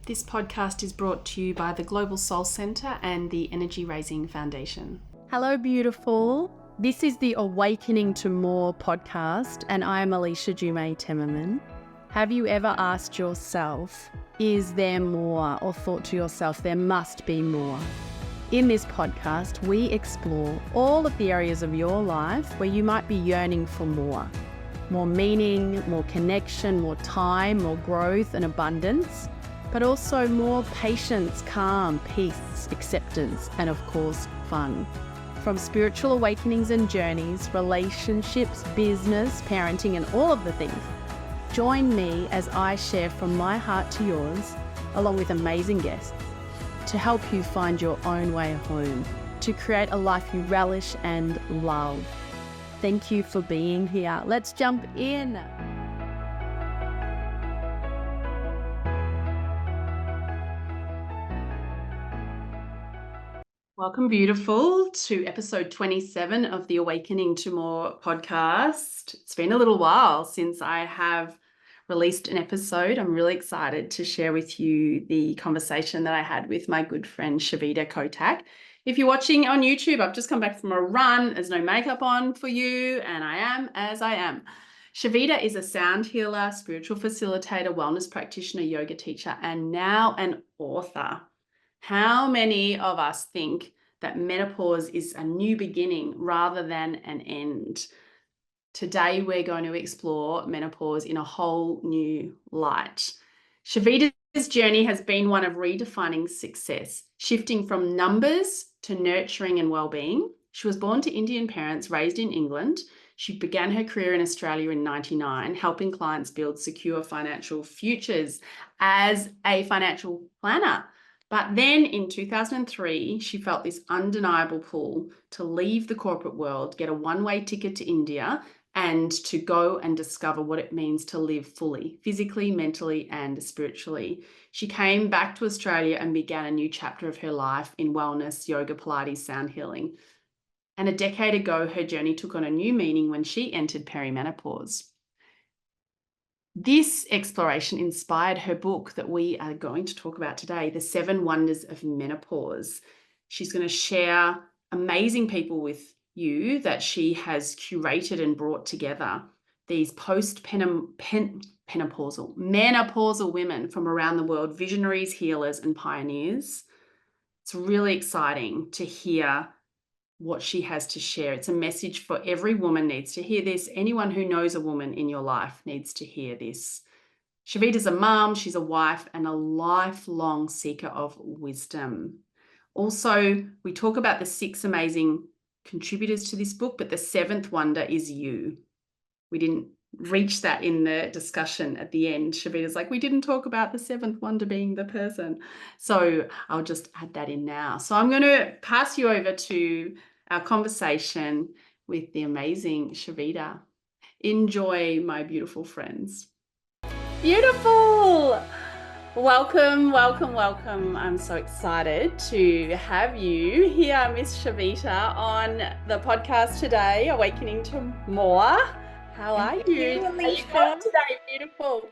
This podcast is brought to you by the Global Soul Centre and the Energy Raising Foundation. Hello, beautiful. This is the Awakening to More podcast, and I'm Alicia Jumay Temmerman. Have you ever asked yourself, is there more? Or thought to yourself, there must be more? In this podcast, we explore all of the areas of your life where you might be yearning for more. More meaning, more connection, more time, more growth and abundance, but also more patience, calm, peace, acceptance, and of course, fun. From spiritual awakenings and journeys, relationships, business, parenting, and all of the things. Join me as I share from my heart to yours, along with amazing guests, to help you find your own way home, to create a life you relish and love. Thank you for being here. Let's jump in. Welcome, beautiful, to episode 27 of the Awakening to More podcast. It's been a little while since I have released an episode. I'm really excited to share with you the conversation that I had with my good friend Shavita Kotak. If you're watching on YouTube, I've just come back from a run. There's no makeup on for you, and I am as I am. Shavita is a sound healer, spiritual facilitator, wellness practitioner, yoga teacher, and now an author. How many of us think that menopause is a new beginning rather than an end? Today, we're going to explore menopause in a whole new light. Shavita's journey has been one of redefining success, shifting from numbers to nurturing and well-being. She was born to Indian parents, raised in England. She began her career in Australia in 1999, helping clients build secure financial futures as a financial planner. But then in 2003, she felt this undeniable pull to leave the corporate world, get a one-way ticket to India, and to go and discover what it means to live fully, physically, mentally, and spiritually. She came back to Australia and began a new chapter of her life in wellness, yoga, Pilates, sound healing. And a decade ago, her journey took on a new meaning when she entered perimenopause. This exploration inspired her book that we are going to talk about today, The Seven Wonders of Menopause. She's going to share amazing people with you that she has curated and brought together, these menopausal women from around the world, visionaries, healers, and pioneers. It's really exciting to hear what she has to share. It's a message for every woman needs to hear this. Anyone who knows a woman in your life needs to hear this. Shavita's a mom, she's a wife, and a lifelong seeker of wisdom. Also, we talk about the 6 amazing contributors to this book, but the 7th wonder is you. We didn't reach that in the discussion at the end. Shavita's like, we didn't talk about the 7th wonder being the person. So I'll just add that in now. So I'm going to pass you over to our conversation with the amazing Shavita. Enjoy, my beautiful friends. Beautiful. Welcome, welcome, welcome. I'm so excited to have you here, Miss Shavita, on the podcast today, Awakening to More. How are you? Alicia. How you doing today? Beautiful.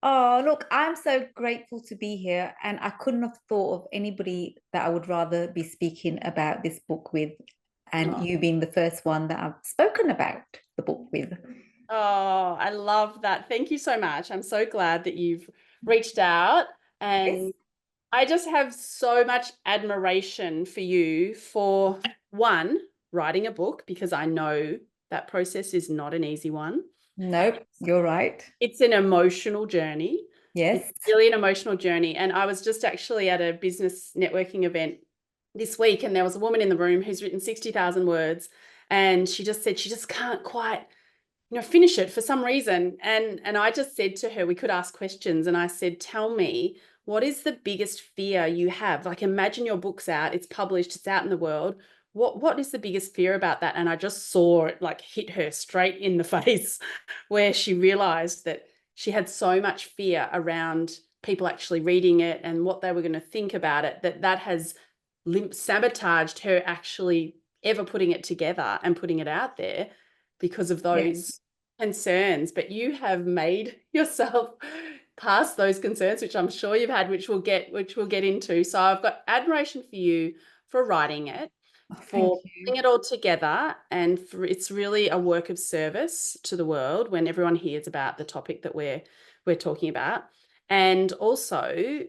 Oh, look, I'm so grateful to be here, and I couldn't have thought of anybody that I would rather be speaking about this book with, and you being the first one that I've spoken about the book with. Oh, I love that. Thank you so much. I'm so glad that you've reached out, and Yes. I just have so much admiration for you for, one, writing a book, because I know that process is not an easy one. Nope, you're right. It's an emotional journey. Yes. It's really an emotional journey. And I was just actually at a business networking event this week, and there was a woman in the room who's written 60,000 words, and she just said she just can't quite finish it for some reason. And I just said to her, we could ask questions. And I said, tell me, what is the biggest fear you have? Like, imagine your book's out, it's published, it's out in the world. What is the biggest fear about that? And I just saw it like hit her straight in the face, where she realized that she had so much fear around people actually reading it and what they were going to think about it, that has sabotaged her actually ever putting it together and putting it out there because of those concerns. But you have made yourself past those concerns, which I'm sure you've had, which we'll get into. So I've got admiration for you for writing it, Thank for you. putting it all together, and for it's really a work of service to the world when everyone hears about the topic that we're talking about. And also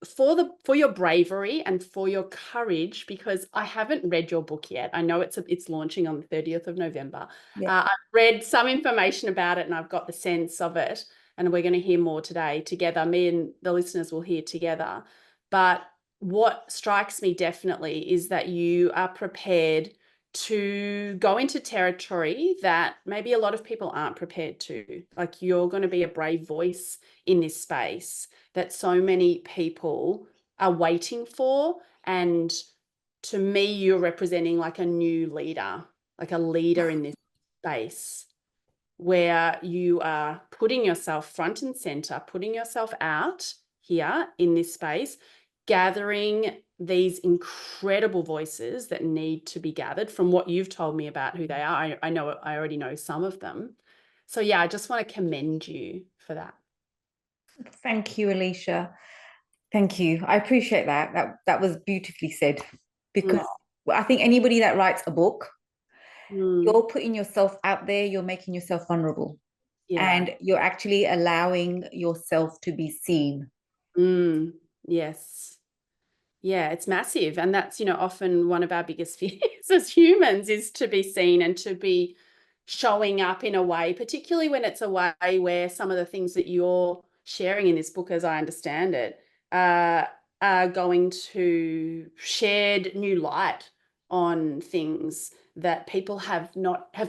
for your bravery and for your courage, because I haven't read your book yet. I know it's launching on the 30th of November. Yeah. I've read some information about it and I've got the sense of it, and we're going to hear more today together. Me and the listeners will hear together. But what strikes me definitely is that you are prepared to go into territory that maybe a lot of people aren't prepared to. Like, you're going to be a brave voice in this space that so many people are waiting for. And to me, you're representing like a new leader, like a leader in this space where you are putting yourself front and center, putting yourself out here in this space, gathering these incredible voices that need to be gathered from what you've told me about who they are. I know, I already know some of them. So yeah, I just want to commend you for that. Thank you, Alicia. Thank you. I appreciate that. That was beautifully said. Because I think anybody that writes a book, you're putting yourself out there, you're making yourself vulnerable. Yeah. And you're actually allowing yourself to be seen. Yes. Yeah, it's massive. And that's, often one of our biggest fears as humans, is to be seen and to be showing up in a way, particularly when it's a way where some of the things that you're sharing in this book, as I understand it, are going to shed new light on things that people have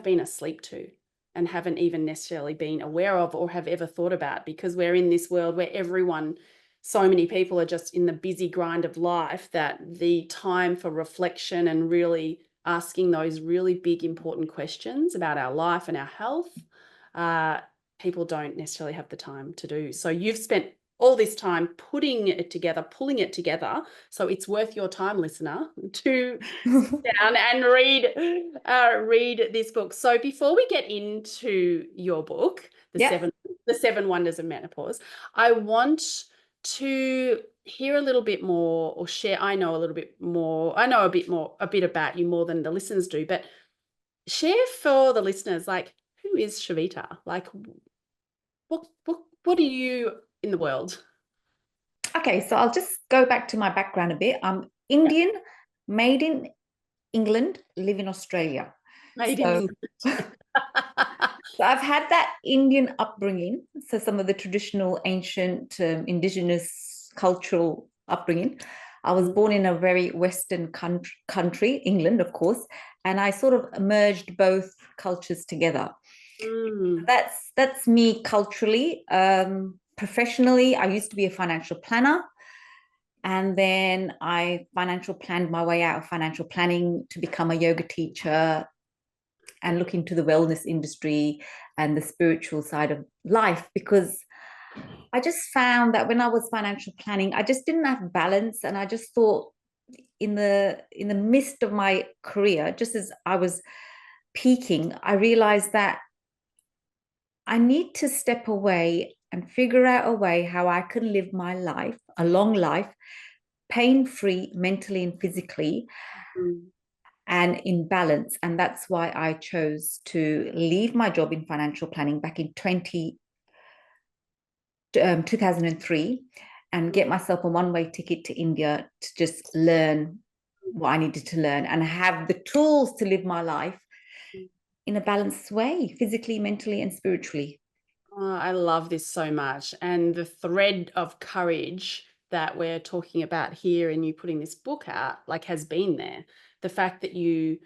been asleep to and haven't even necessarily been aware of or have ever thought about, because we're in this world where so many people are just in the busy grind of life that the time for reflection and really asking those really big, important questions about our life and our health, people don't necessarily have the time to do. So you've spent all this time putting it together, pulling it together. So it's worth your time, listener, to sit down and read this book. So before we get into your book, the Seven Wonders of Menopause, I want to hear a little bit more, or share. I know a bit about you more than the listeners do, but share for the listeners, like, who is Shavita? Like, what are you in the world? Okay, so I'll just go back to my background a bit. I'm Indian, made in England, live in Australia. Made in England. So I've had that Indian upbringing, so some of the traditional, ancient, indigenous cultural upbringing. I was born in a very Western country, England, of course, and I sort of merged both cultures together. That's me culturally. Professionally, I used to be a financial planner, and then I financial planned my way out of financial planning to become a yoga teacher and look into the wellness industry and the spiritual side of life, because I just found that when I was financial planning, I just didn't have balance. And I just thought, in the midst of my career, just as I was peaking, I realized that I need to step away and figure out a way how I can live my life, a long life, pain-free mentally and physically, and in balance. And that's why I chose to leave my job in financial planning back in 2003 and get myself a one-way ticket to India to just learn what I needed to learn and have the tools to live my life in a balanced way, physically, mentally, and spiritually. Oh, I love this so much. And the thread of courage that we're talking about here and you putting this book out, like, has been there. The fact that you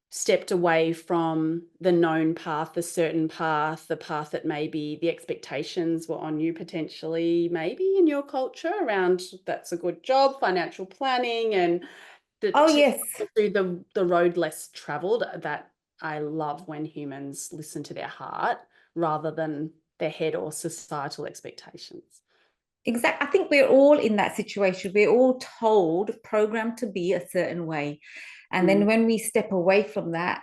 stepped away from the known path, the certain path, the path that maybe the expectations were on you potentially, maybe in your culture around that's a good job, financial planning, and Yes. through the road less traveled. That I love when humans listen to their heart rather than their head or societal expectations. Exactly. I think we're all in that situation. We're all told, programmed to be a certain way. And then when we step away from that,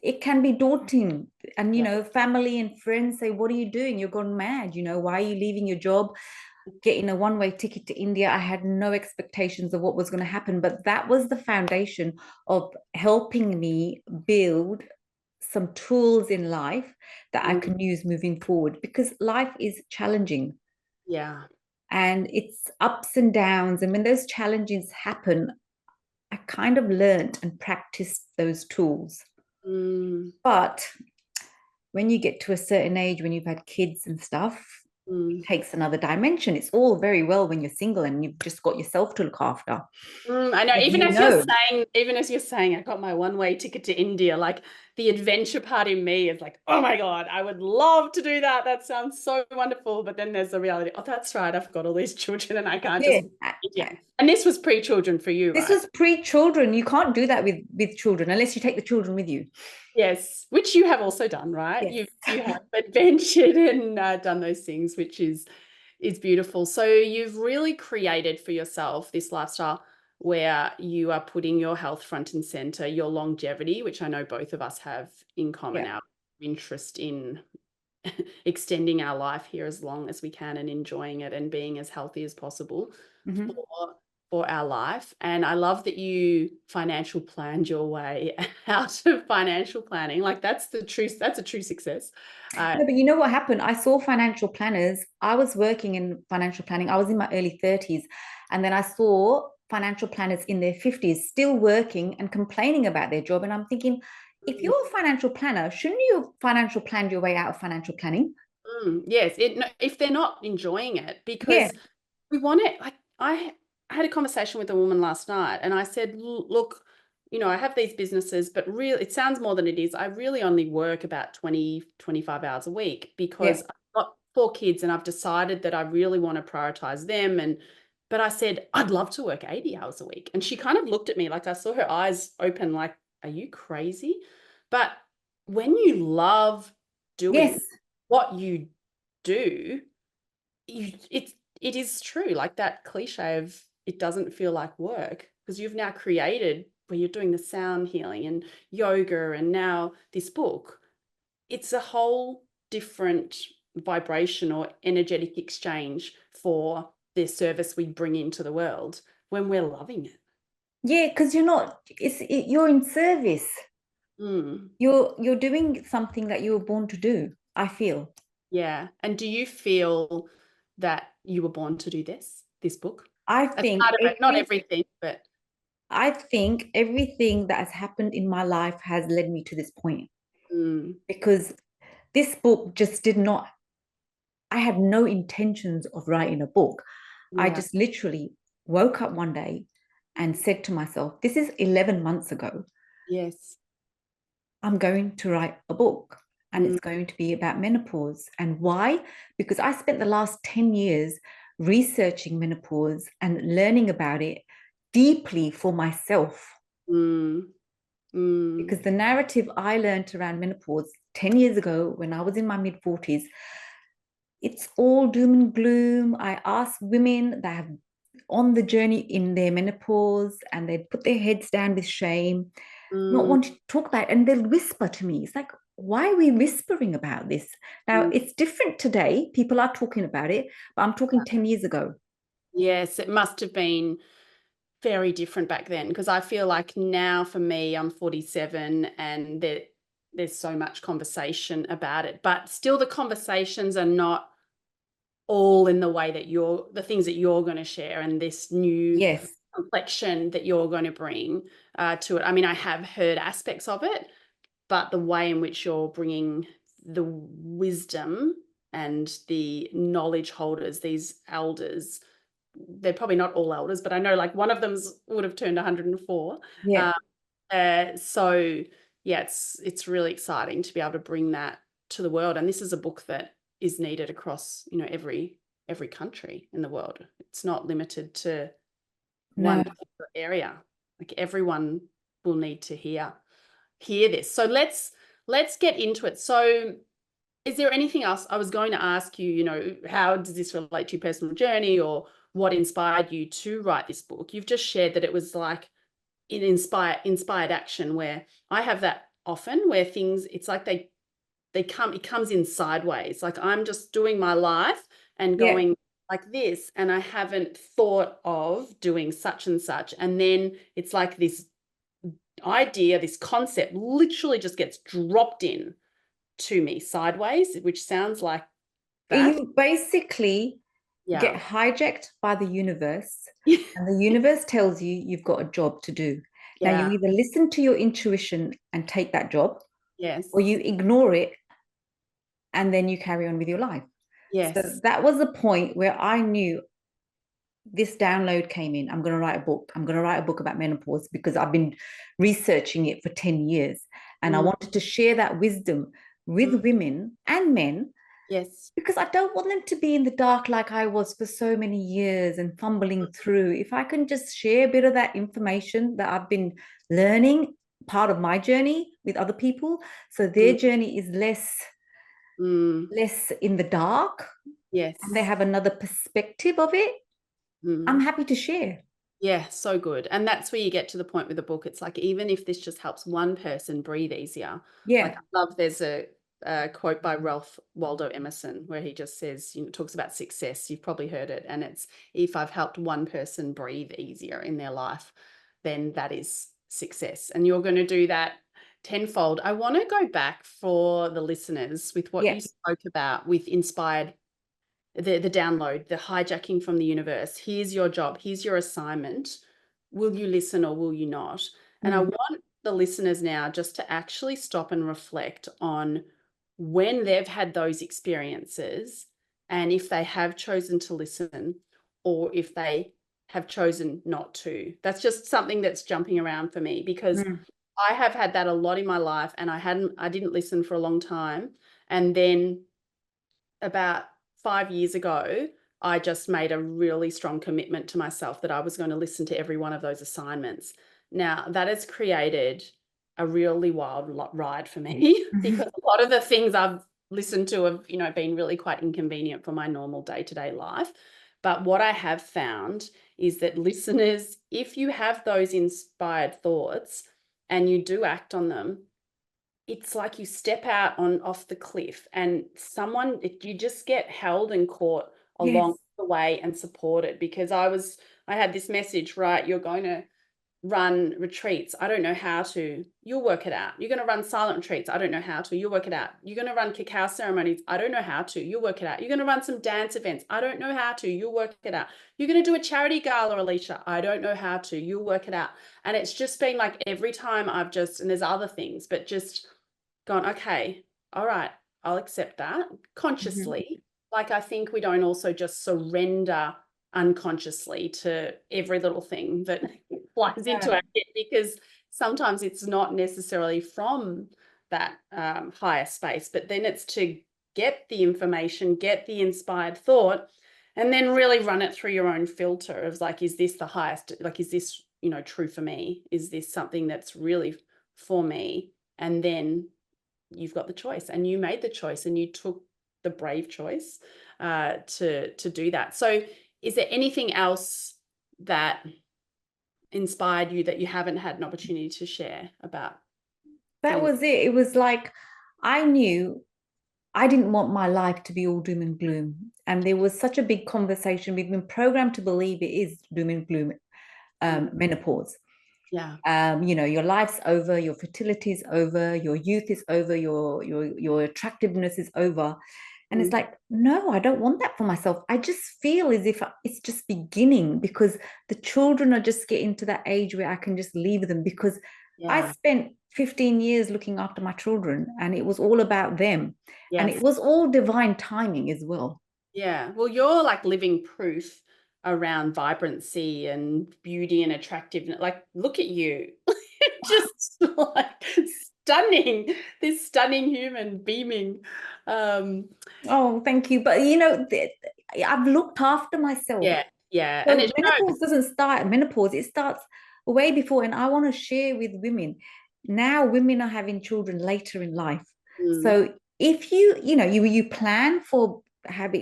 it can be daunting. And, you Yeah. know, family and friends say, what are you doing? You're gone mad. You know, why are you leaving your job, getting a one-way ticket to India? I had no expectations of what was going to happen, but that was the foundation of helping me build some tools in life that I can use moving forward, because life is challenging. Yeah. And it's ups and downs. And when those challenges happen, I kind of learned and practiced those tools. But when you get to a certain age, when you've had kids and stuff, it takes another dimension. It's all very well when you're single and you've just got yourself to look after. I know. As Even you as know. you're saying, I got my one-way ticket to India, like the adventure part in me is like, oh my God, I would love to do that. That sounds so wonderful. But then there's the reality. Oh, that's right. I've got all these children and I can't Yeah. just India. And this was pre-children for you, This right? was pre-children. You can't do that with children unless you take the children with you. Yes, which you have also done, right? Yes. You have adventured and done those things, which is beautiful. So you've really created for yourself this lifestyle where you are putting your health front and center, your longevity, which I know both of us have in common, Yeah. our interest in extending our life here as long as we can and enjoying it and being as healthy as possible for our life. And I love that you financial planned your way out of financial planning. Like that's a true success. No, but you know what happened? I saw financial planners. I was working in financial planning. I was in my early 30s. And then I saw financial planners in their 50s still working and complaining about their job. And I'm thinking, if you're a financial planner, shouldn't you have financial planned your way out of financial planning? Yes, if they're not enjoying it, Yeah. because we want it. Like I had a conversation with a woman last night and I said, look, I have these businesses, but really it sounds more than it is. I really only work about 20, 25 hours a week because Yeah. I've got 4 kids and I've decided that I really want to prioritize them. But I said, I'd love to work 80 hours a week. And she kind of looked at me like I saw her eyes open, like, are you crazy? But when you love doing Yes. what you do, it is true, like that cliche of it doesn't feel like work because you've now created where you're doing the sound healing and yoga and now this book. It's a whole different vibration or energetic exchange for the service we bring into the world when we're loving it. Yeah, because you're in service. Mm. You're doing something that you were born to do, I feel. Yeah. And do you feel that you were born to do this book? I As think part of it, not everything, but I think everything that has happened in my life has led me to this point, because this book just did not, I had no intentions of writing a book. I yeah. just literally woke up one day and said to myself, this is 11 months ago. Yes. I'm going to write a book and Mm. it's going to be about menopause. And why? Because I spent the last 10 years researching menopause and learning about it deeply for myself. Because the narrative I learned around menopause 10 years ago when I was in my mid 40s, it's all doom and gloom. I ask women that have on the journey in their menopause and they'd put their heads down with shame, not wanting to talk about it, and they'll whisper to me. It's like, why are we whispering about this? Now, it's different today. People are talking about it, but I'm talking 10 years ago. Yes, it must have been very different back then because I feel like now for me, I'm 47 and there's so much conversation about it, but still the conversations are not all in the way that the things that you're going to share and this new Yes. complexion that you're going to bring to it. I mean, I have heard aspects of it, but the way in which you're bringing the wisdom and the knowledge holders, these elders, they're probably not all elders, but I know like one of them would have turned 104. Yeah. So yeah, it's really exciting to be able to bring that to the world. And this is a book that is needed across, every country in the world. It's not limited to one particular area. Like everyone will need to hear this. So let's get into it. So is there anything else I was going to ask you, how does this relate to your personal journey or what inspired you to write this book? You've just shared that it was like an inspired action where I have that often where things, it's like it comes in sideways. Like I'm just doing my life and Yeah. going like this, and I haven't thought of doing such and such. And then it's like this idea, this concept literally just gets dropped in to me sideways, which sounds like that. You basically get Yeah. hijacked by the universe, and the universe tells you you've got a job to do. Now, you Yeah. either listen to your intuition and take that job, Yes. or you ignore it and then you carry on with your life. So Yes. that was the point where I knew this download came in. I'm going to write a book. I'm going to write a book about menopause because I've been researching it for 10 years. And I wanted to share that wisdom with women and men, Yes. because I don't want them to be in the dark like I was for so many years and fumbling through. If I can just share a bit of that information that I've been learning, part of my journey with other people, so their journey is less in the dark, Yes. and they have another perspective of it, I'm happy to share. Yeah, so good. And that's where you get to the point with the book. It's like, even if this just helps one person breathe easier. Yeah. Like, I love, there's a quote by Ralph Waldo Emerson where he just says, talks about success. You've probably heard it. And it's, if I've helped one person breathe easier in their life, then that is success. And you're going to do that tenfold. I want to go back for the listeners with what you spoke about with inspired, the download, the hijacking from the universe. Here's your job. Here's your assignment. Will you listen or will you not? And I want the listeners now just to actually stop and reflect on when they've had those experiences, and if they have chosen to listen or if they have chosen not to. That's just something that's jumping around for me, because I have had that a lot in my life, and I didn't listen for a long time. And then about 5 years ago, I just made a really strong commitment to myself that I was going to listen to every one of those assignments. Now, that has created a really wild ride for me because a lot of the things I've listened to have, been really quite inconvenient for my normal day-to-day life. But what I have found is that listeners, if you have those inspired thoughts and you do act on them, it's like you step out off the cliff, and you just get held and caught along the way and supported. Because I had this message, right? You're going to run retreats. I don't know how to. You'll work it out. You're going to run silent retreats. I don't know how to. You'll work it out. You're going to run cacao ceremonies. I don't know how to. You'll work it out. You're going to run some dance events. I don't know how to. You'll work it out. You're going to do a charity gala, Alicia. I don't know how to. You'll work it out. And it's just been like every time and there's other things, but just gone, okay, all right, I'll accept that consciously. Like, I think we don't also just surrender unconsciously to every little thing that flies into our head, because sometimes it's not necessarily from that higher space, but then it's to get the information, get the inspired thought, and then really run it through your own filter of like, is this the highest, like, is this, true for me? Is this something that's really for me? And then you've got the choice, and you made the choice, and you took the brave choice to do that. So is there anything else that inspired you that you haven't had an opportunity to share about? That was it. It was like, I knew I didn't want my life to be all doom and gloom. And there was such a big conversation. We've been programmed to believe it is doom and gloom, menopause. Yeah. Your life's over, your fertility is over, your youth is over, your attractiveness is over. And it's like, no, I don't want that for myself. I just feel as if it's just beginning, because the children are just getting to that age where I can just leave them, because I spent 15 years looking after my children, and it was all about them. Yes. And it was all divine timing as well. Yeah. Well, you're like living proof around vibrancy and beauty and attractiveness. Like, look at you. Just like stunning, this stunning human beaming. Oh, thank you. But I've looked after myself. Yeah. So And menopause doesn't start at menopause, it starts way before. And I want to share with women. Now women are having children later in life. So if you plan for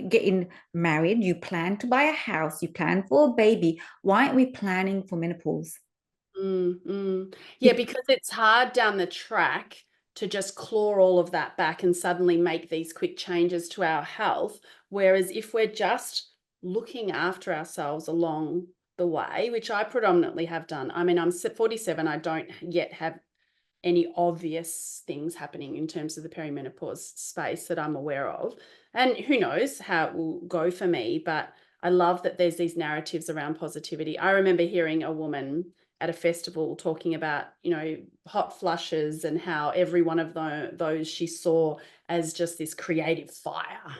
getting married, you plan to buy a house, you plan for a baby, why aren't we planning for menopause? Yeah, because it's hard down the track to just claw all of that back and suddenly make these quick changes to our health. Whereas if we're just looking after ourselves along the way, which I predominantly have done. I mean, I'm 47. I don't yet have any obvious things happening in terms of the perimenopause space that I'm aware of. And who knows how it will go for me, but I love that there's these narratives around positivity. I remember hearing a woman at a festival talking about, hot flushes and how every one of those she saw as just this creative fire,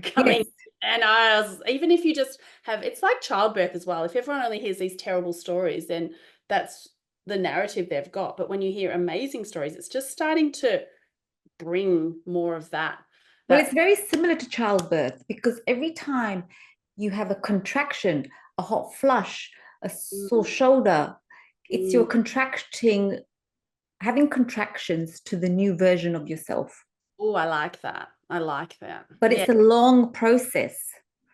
coming. Yes. And I was, even if you just have, it's like childbirth as well. If everyone only hears these terrible stories, then that's the narrative they've got. But when you hear amazing stories, it's just starting to bring more of that. Well, it's very similar to childbirth, because every time you have a contraction, a hot flush, a sore shoulder, it's your having contractions to the new version of yourself. Oh, I like that. I like that. But it's a long process,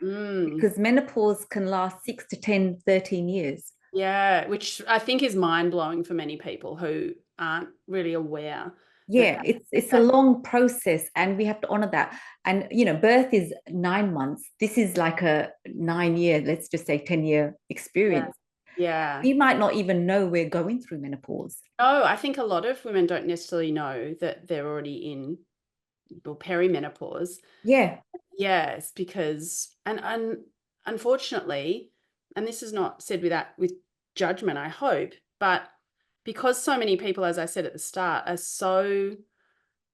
Mm. because menopause can last 6 to 10, 13 years. Yeah, which I think is mind-blowing for many people who aren't really aware. Yeah, it's a long process, and we have to honor that. And birth is 9 months. This is like a 9-year, let's just say 10-year experience. Yeah. We might not even know we're going through menopause. Oh, I think a lot of women don't necessarily know that they're already in perimenopause. Yeah. Yes, because and unfortunately, and this is not said with judgment, I hope, but because so many people, as I said at the start, are so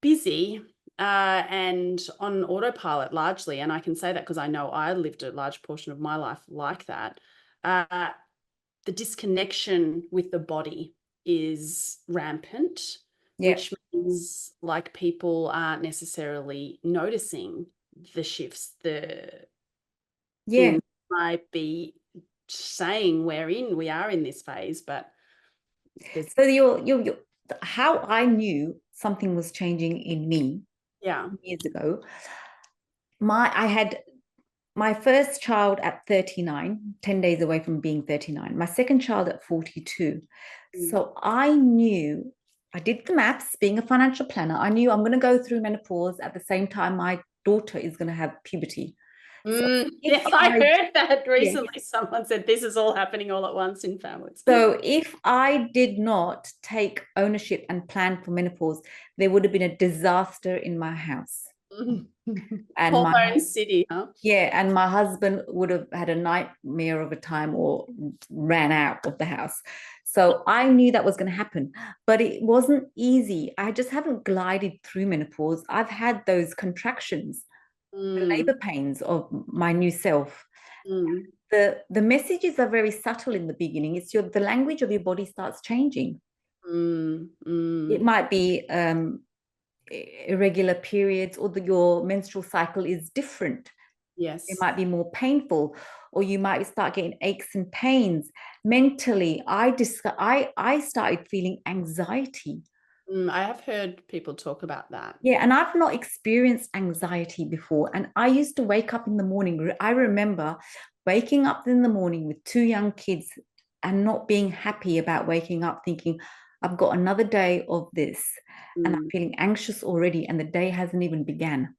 busy and on autopilot largely, and I can say that because I know I lived a large portion of my life like that, the disconnection with the body is rampant, which means like people aren't necessarily noticing the shifts, the things might be saying we are in this phase, but so your how I knew something was changing in me years ago. I had my first child at 39, 10 days away from being 39. My second child at 42. So I knew, I did the maths, being a financial planner, I knew I'm going to go through menopause at the same time my daughter is going to have puberty. Yes, I heard that recently. Yes. Someone said this is all happening all at once in families. So if I did not take ownership and plan for menopause, there would have been a disaster in my house. And hormone city, huh? Yeah, and my husband would have had a nightmare of a time or ran out of the house. So I knew that was going to happen, but it wasn't easy. I just haven't glided through menopause. I've had those contractions, the labor pains of my new self. The messages are very subtle in the beginning. It's the language of your body starts changing. It might be irregular periods, or your menstrual cycle is different. Yes. It might be more painful, or you might start getting aches and pains. Mentally, I started feeling anxiety. I have heard people talk about that. Yeah, and I've not experienced anxiety before. And I used to wake up in the morning. I remember waking up in the morning with 2 young kids and not being happy about waking up, thinking, I've got another day of this, and I'm feeling anxious already, and the day hasn't even began.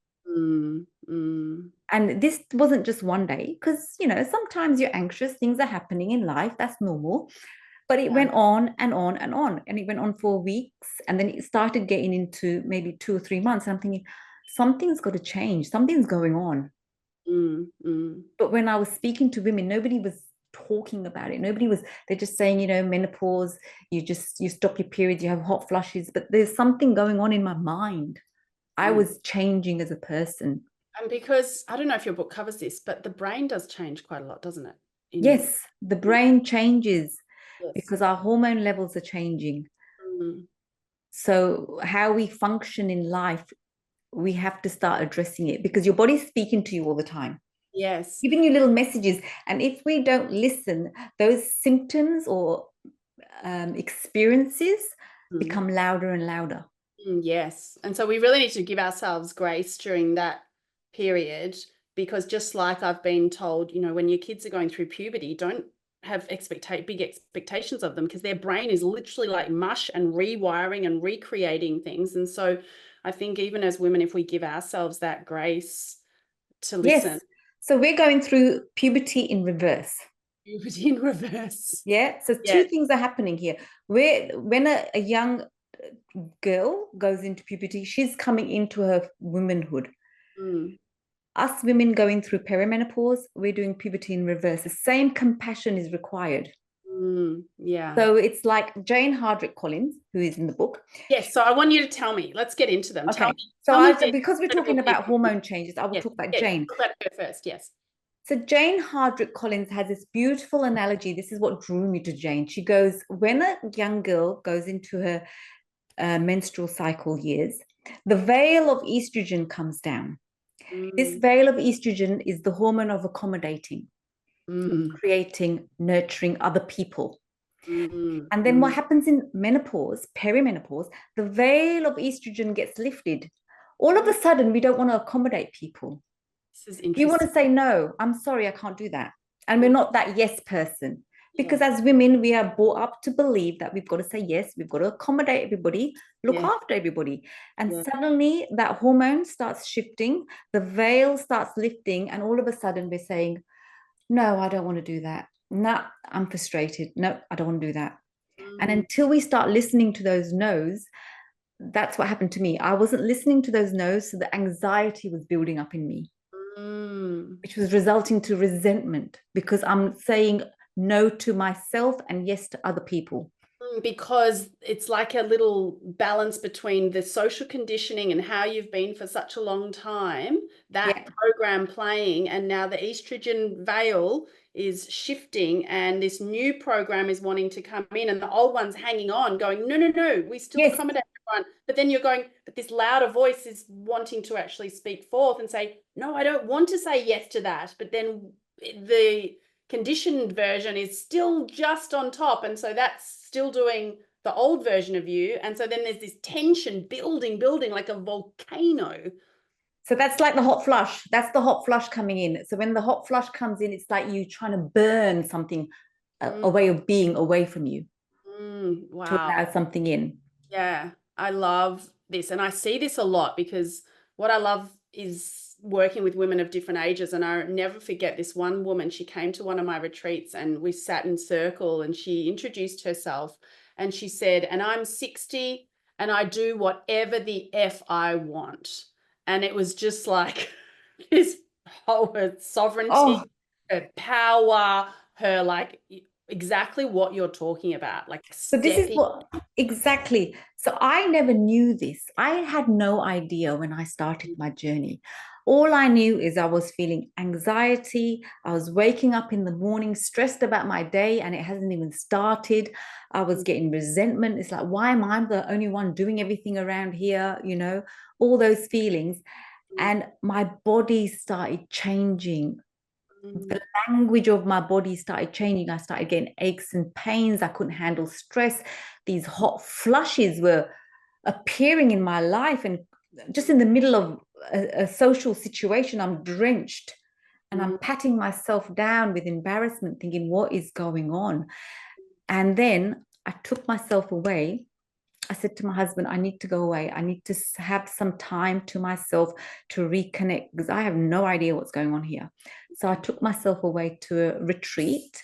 And this wasn't just one day, because, sometimes you're anxious, things are happening in life, that's normal. But it went on and on and on, and it went on for weeks, and then it started getting into maybe 2 or 3 months. And I'm thinking, something's got to change, something's going on. But when I was speaking to women, nobody was talking about it. They're just saying, menopause, you stop your periods, you have hot flushes, but there's something going on in my mind. I was changing as a person. And because, I don't know if your book covers this, but the brain does change quite a lot, doesn't it? Yes, the brain changes because our hormone levels are changing. So how we function in life, we have to start addressing it, because your body's speaking to you all the time. Yes. Giving you little messages. And if we don't listen, those symptoms or experiences become louder and louder. Yes. And so we really need to give ourselves grace during that period, because just like I've been told, when your kids are going through puberty, don't have big expectations of them, because their brain is literally like mush and rewiring and recreating things. And so I think even as women, if we give ourselves that grace to listen. Yes. So we're going through puberty in reverse. Puberty in reverse. Yeah. So two things are happening here. When a young girl goes into puberty, she's coming into her womanhood. Us women going through perimenopause, we're doing puberty in reverse. The same compassion is required. So it's like Jane Hardwicke Collins, who is in the book. Yes. So I want you to tell me. Let's get into them. Okay. Because we're talking about hormone changes, I will talk about Jane. Talk about her first. Yes. So Jane Hardwicke Collins has this beautiful analogy. This is what drew me to Jane. She goes, when a young girl goes into her menstrual cycle years, the veil of estrogen comes down. This veil of estrogen is the hormone of accommodating, creating, nurturing other people. And then what happens in menopause, perimenopause, the veil of estrogen gets lifted. All of a sudden, we don't want to accommodate people. This is interesting. You want to say, no, I'm sorry, I can't do that. And we're not that yes person. Because as women, we are brought up to believe that we've got to say yes, we've got to accommodate everybody, look after everybody. And suddenly that hormone starts shifting, the veil starts lifting, and all of a sudden we're saying, no, I don't want to do that. No, I'm frustrated. No, I don't want to do that. And until we start listening to those no's, that's what happened to me. I wasn't listening to those no's, so the anxiety was building up in me, which was resulting to resentment, because I'm saying no to myself and yes to other people. Because it's like a little balance between the social conditioning and how you've been for such a long time, that program playing, and now the estrogen veil is shifting and this new program is wanting to come in, and the old one's hanging on going, no, we still accommodate everyone. But then you're going, but this louder voice is wanting to actually speak forth and say, no, I don't want to say yes to that. But then the conditioned version is still just on top, and so that's still doing the old version of you, and so then there's this tension building like a volcano. So that's like the hot flush. That's the hot flush coming in. So when the hot flush comes in, it's like you trying to burn something, a way of being away from you, to allow something in. I love this, and I see this a lot, because what I love is working with women of different ages. And I never forget this one woman. She came to one of my retreats and we sat in circle, and she introduced herself and she said, and I'm 60 and I do whatever the F I want. And it was just like this whole, her sovereignty, her power, her like exactly what you're talking about. Like, so this is what exactly. So I never knew this. I had no idea when I started my journey. All I knew is I was feeling anxiety. I was waking up in the morning stressed about my day and it hasn't even started. I was getting resentment. It's like, why am I the only one doing everything around here? You know, all those feelings. And my body started changing. The language of my body started changing. I started getting aches and pains. I couldn't handle stress. These hot flushes were appearing in my life, and just in the middle of a social situation, I'm drenched and I'm patting myself down with embarrassment, thinking, what is going on? And then I took myself away. I said to my husband, I need to go away. I need to have some time to myself to reconnect, because I have no idea what's going on here. So I took myself away to a retreat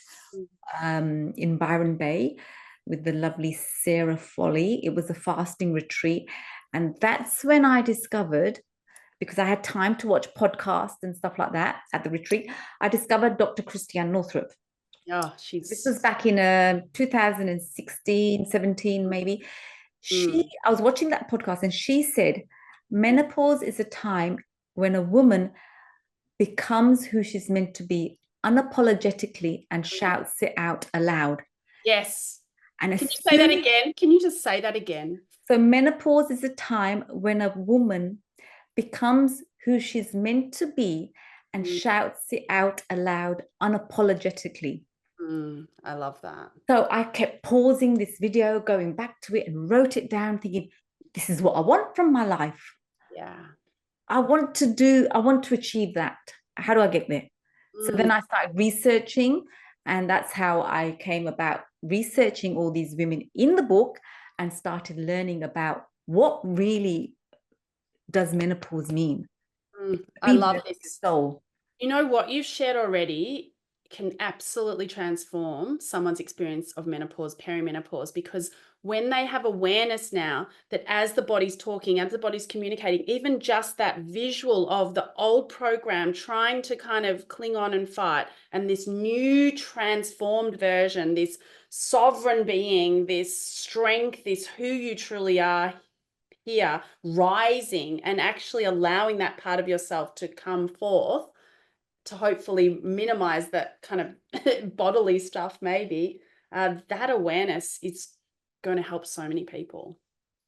in Byron Bay with the lovely Sarah Foley. It was a fasting retreat. And that's when I discovered, because I had time to watch podcasts and stuff like that at the retreat, I discovered Dr. Christiane Northrup. This was back in 2016, 17, maybe. I was watching that podcast and she said, menopause is a time when a woman becomes who she's meant to be unapologetically and shouts it out aloud. Yes. And can you say that again? Can you just say that again? So menopause is a time when a woman becomes who she's meant to be and shouts it out aloud unapologetically. I love that. So I kept pausing this video, going back to it and wrote it down, thinking, this is what I want from my life. Yeah. I want to achieve that. How do I get there? So then I started researching And that's how I came about researching all these women in the book and started learning about what really does menopause mean. I love Rebirth of this. your soul. You know what you've shared already can absolutely transform someone's experience of menopause, perimenopause, because when they have awareness now that as the body's talking, as the body's communicating, even just that visual of the old program trying to kind of cling on and fight, and this new transformed version, this sovereign being, this strength, this who you truly are here, rising and actually allowing that part of yourself to come forth to hopefully minimize that kind of bodily stuff, maybe, that awareness is going to help so many people.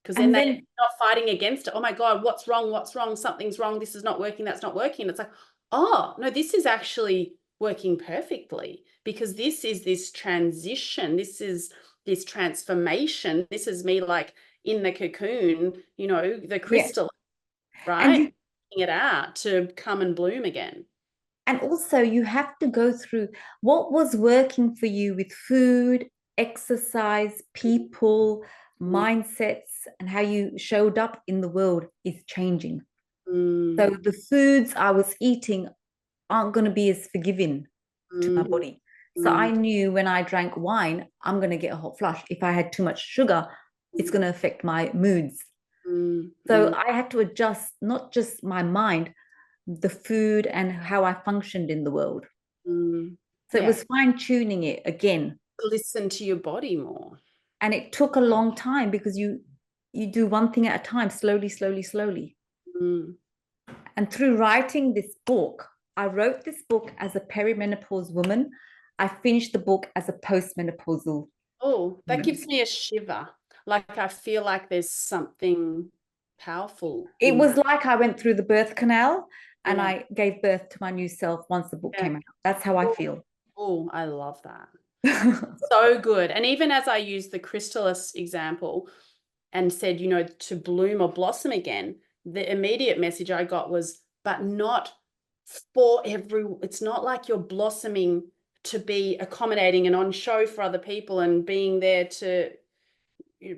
Because then they're not fighting against it. Oh my God, what's wrong? What's wrong? Something's wrong. This is not working. That's not working. It's like, oh, no, this is actually working perfectly, because this is this transition. This is this transformation. This is me like in the cocoon, you know, the crystal, right? Taking it out to come and bloom again. And also you have to go through what was working for you with food, exercise, people, mindsets, and how you showed up in the world is changing. So the foods I was eating aren't going to be as forgiving to my body. So I knew when I drank wine, I'm going to get a hot flush. If I had too much sugar, it's going to affect my moods. So I had to adjust not just my mind, the food and how I functioned in the world. So it was fine-tuning it again. Listen to your body more. And it took a long time because you do one thing at a time, slowly, slowly, slowly. And through writing this book, I wrote this book as a perimenopause woman. I finished the book as a postmenopausal. Oh, that gives me a shiver. Like I feel like there's something powerful. It was like I went through the birth canal and I gave birth to my new self once the book came out. That's how I feel. Oh, I love that. So good. And even as I used the chrysalis example and said, you know, to bloom or blossom again, the immediate message I got was, but not for it's not like you're blossoming to be accommodating and on show for other people and being there to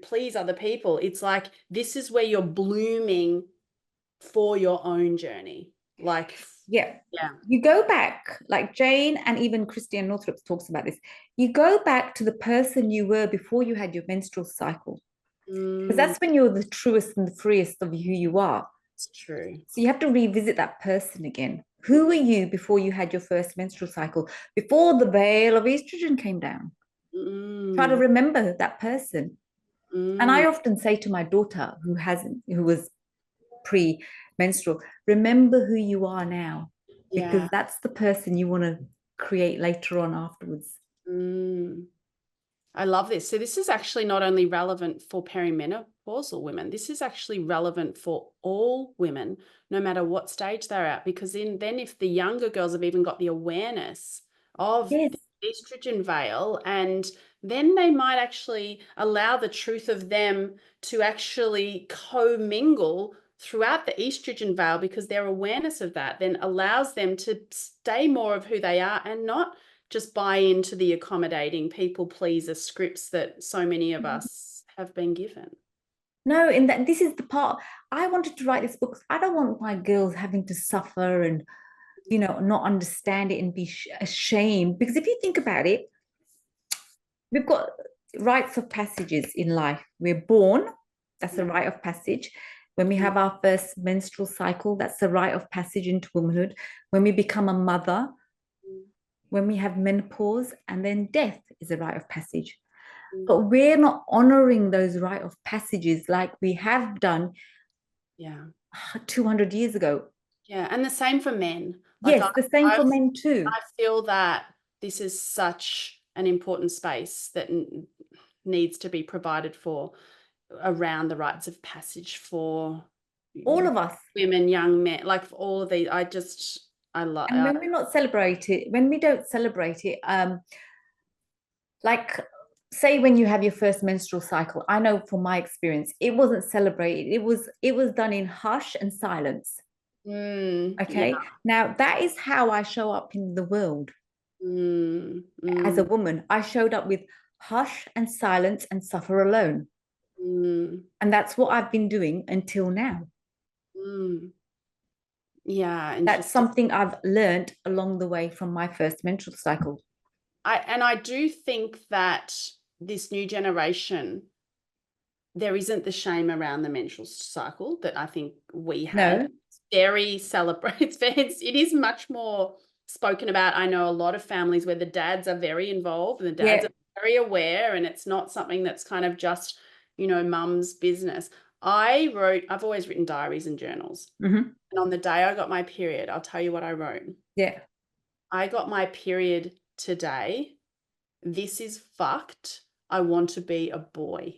please other people. It's like, this is where you're blooming for your own journey. Like, you go back, like Jane and even Christiane Northrup talks about this. You go back to the person you were before you had your menstrual cycle, because that's when you're the truest and the freest of who you are. It's true. So you have to revisit that person again. Who were you before you had your first menstrual cycle, before the veil of estrogen came down? Try to remember that person. And I often say to my daughter who was pre-menstrual, remember who you are now, because that's the person you want to create later on afterwards. I love this. So this is actually not only relevant for perimenopausal women, this is actually relevant for all women, no matter what stage they're at, because then if the younger girls have even got the awareness of the estrogen veil, and then they might actually allow the truth of them to actually commingle throughout the estrogen veil, because their awareness of that then allows them to stay more of who they are and not just buy into the accommodating people pleaser scripts that so many of us have been given. No, and this is the part I wanted to write this book. I don't want my girls having to suffer and, you know, not understand it and be ashamed. Because if you think about it, we've got rites of passages in life. We're born, that's a rite of passage. When we have our first menstrual cycle, that's a rite of passage into womanhood. When we become a mother, when we have menopause, and then death is a rite of passage. But we're not honoring those rite of passages like we have done 200 years ago. Yeah, and the same for men. Yes, the same for men too. I feel that this is such an important space that needs to be provided for around the rites of passage for all of us, women, young men, like for all of these. I love. And when we don't celebrate it, like say when you have your first menstrual cycle, I know from my experience, it wasn't celebrated. It was done in hush and silence. Okay. Now that is how I show up in the world as as a woman, I showed up with hush and silence and suffer alone. Mm. And that's what I've been doing until now. Mm. Yeah, That's interesting. something I've learned along the way from my first menstrual cycle. I do think that this new generation, there isn't the shame around the menstrual cycle that I think we had. No. It's very celebrated. It is much more spoken about. I know a lot of families where the dads are very involved and the dads Yeah. are very aware, and it's not something that's kind of just, mum's business. I've always written diaries and journals. Mm-hmm. And on the day I got my period, I'll tell you what I wrote. Yeah. I got my period today. This is fucked. I want to be a boy.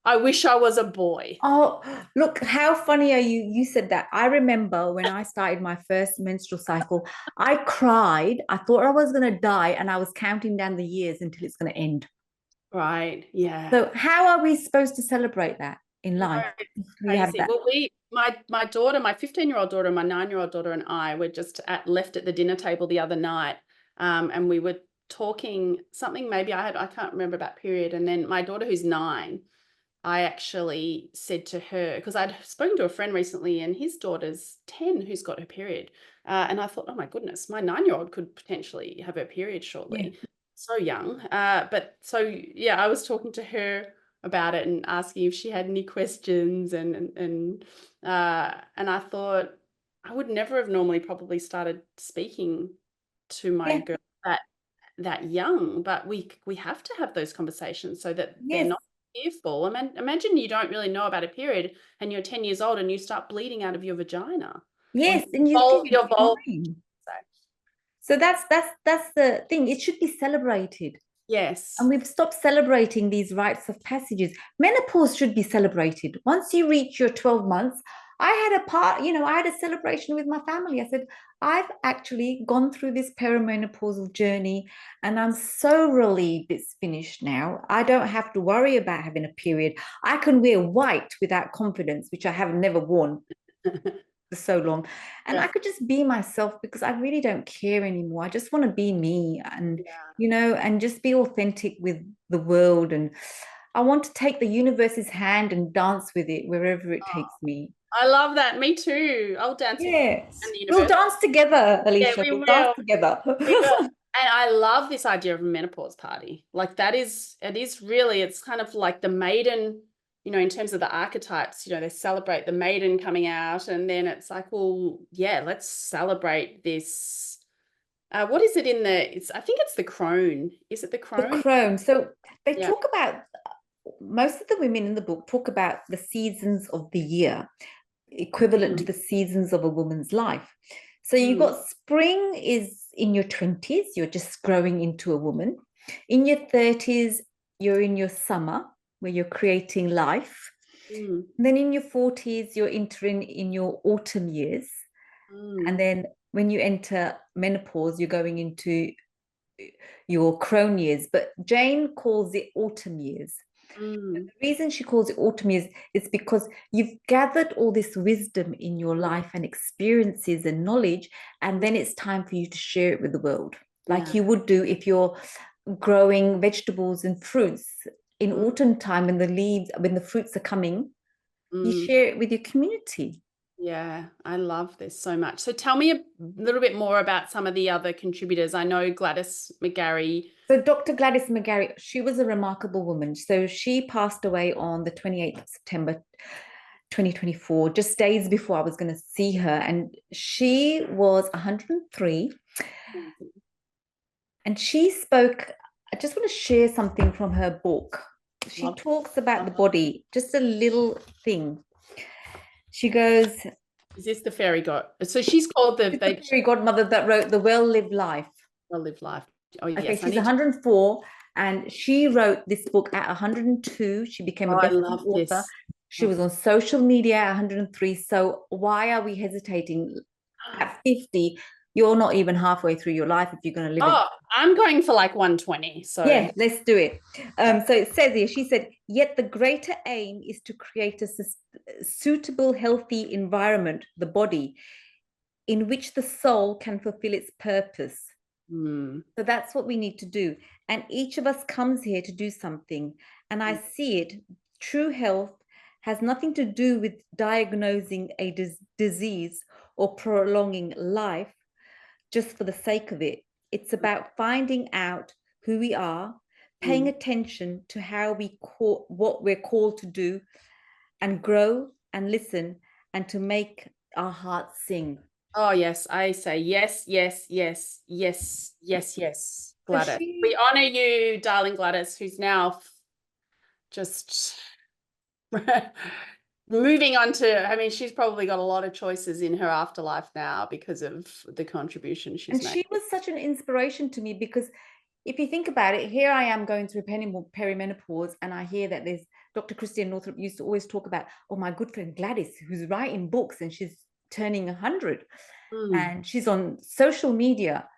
I wish I was a boy. Oh, look, how funny are you? You said that. I remember when I started my first menstrual cycle, I cried. I thought I was going to die, and I was counting down the years until it's going to end. Right. Yeah. So how are we supposed to celebrate that in life? We have Crazy. that. Well, my daughter, my 15-year-old daughter, my 9-year-old daughter, and I were just left at the dinner table the other night, and we were talking something. Maybe I can't remember about period. And then my daughter, who's 9, I actually said to her, because I'd spoken to a friend recently, and his daughter's 10, who's got her period, and I thought, oh my goodness, my 9-year-old could potentially have her period shortly. Yeah. So young. But so yeah, I was talking to her about it and asking if she had any questions, and I thought I would never have normally probably started speaking to my Yeah. girl that young, but we have to have those conversations so that they're Yes. not fearful. Imagine you don't really know about a period and you're 10 years old and you start bleeding out of your vagina. Yes, and you think You're it's involved. fine. So that's the thing. It should be celebrated. Yes. And we've stopped celebrating these rites of passages. Menopause should be celebrated. Once you reach your 12 months, I had a celebration with my family. I said, I've actually gone through this perimenopausal journey, and I'm so relieved it's finished now. I don't have to worry about having a period. I can wear white without confidence, which I have never worn for so long. And Yeah. I could just be myself because I really don't care anymore. I just want to be me and, and just be authentic with the world. And I want to take the universe's hand and dance with it wherever it takes me. I love that. Me too. I'll dance with you Yes. and the We'll universe. dance together, Alicia. Yeah, we We'll will. dance together. We will. And I love this idea of a menopause party. Like it is really, it's kind of like the maiden, in terms of the archetypes, they celebrate the maiden coming out, and then it's like, well, yeah, let's celebrate this. What is it I think it's the crone. Is it the crone? The crone. So they talk about, most of the women in the book talk about the seasons of the year, equivalent to the seasons of a woman's life. So you've got spring is in your 20s, you're just growing into a woman. In your 30s, you're in your summer, where you're creating life. Then in your 40s, you're entering in your autumn years. And then when you enter menopause, you're going into your crone years. But Jane calls it autumn years. The reason she calls it autumn years is because you've gathered all this wisdom in your life and experiences and knowledge, and then it's time for you to share it with the world, like you would do if you're growing vegetables and fruits in autumn time, when the fruits are coming, you share it with your community. Yeah, I love this so much. So tell me a little bit more about some of the other contributors. I know Gladys McGarey. So Dr. Gladys McGarey, she was a remarkable woman. So she passed away on the 28th of September 2024, just days before I was going to see her. And she was 103. And she spoke, I just want to share something from her book. She talks about the body, just a little thing. She goes, is this the fairy god? So she's called the fairy godmother that wrote The Well-Lived Life. Well-Lived Life. Oh, yes. Okay, she's 104, and she wrote this book at 102. She became a best-selling author. She was on social media at 103. So why are we hesitating? At 50, you're not even halfway through your life if you're going to live. Oh, I'm going for like 120. So yeah, let's do it. So it says here, she said, yet the greater aim is to create a suitable, healthy environment, the body, in which the soul can fulfill its purpose. Mm. So that's what we need to do. And each of us comes here to do something. And I see it. True health has nothing to do with diagnosing a disease or prolonging life just for the sake of it. It's about finding out who we are, paying attention to how what we're called to do, and grow and listen, and to make our hearts sing. Oh, yes. I say yes, yes, yes, yes, yes, yes, Gladys. she- We honor you, darling Gladys, who's now just moving on to, I mean, she's probably got a lot of choices in her afterlife now because of the contribution she's And made. she was such an inspiration to me, because if you think about it, here I am going through perimenopause, and I hear that there's Dr. Christiane Northrup used to always talk about, oh, my good friend Gladys, who's writing books, and she's turning 100, and she's on social media.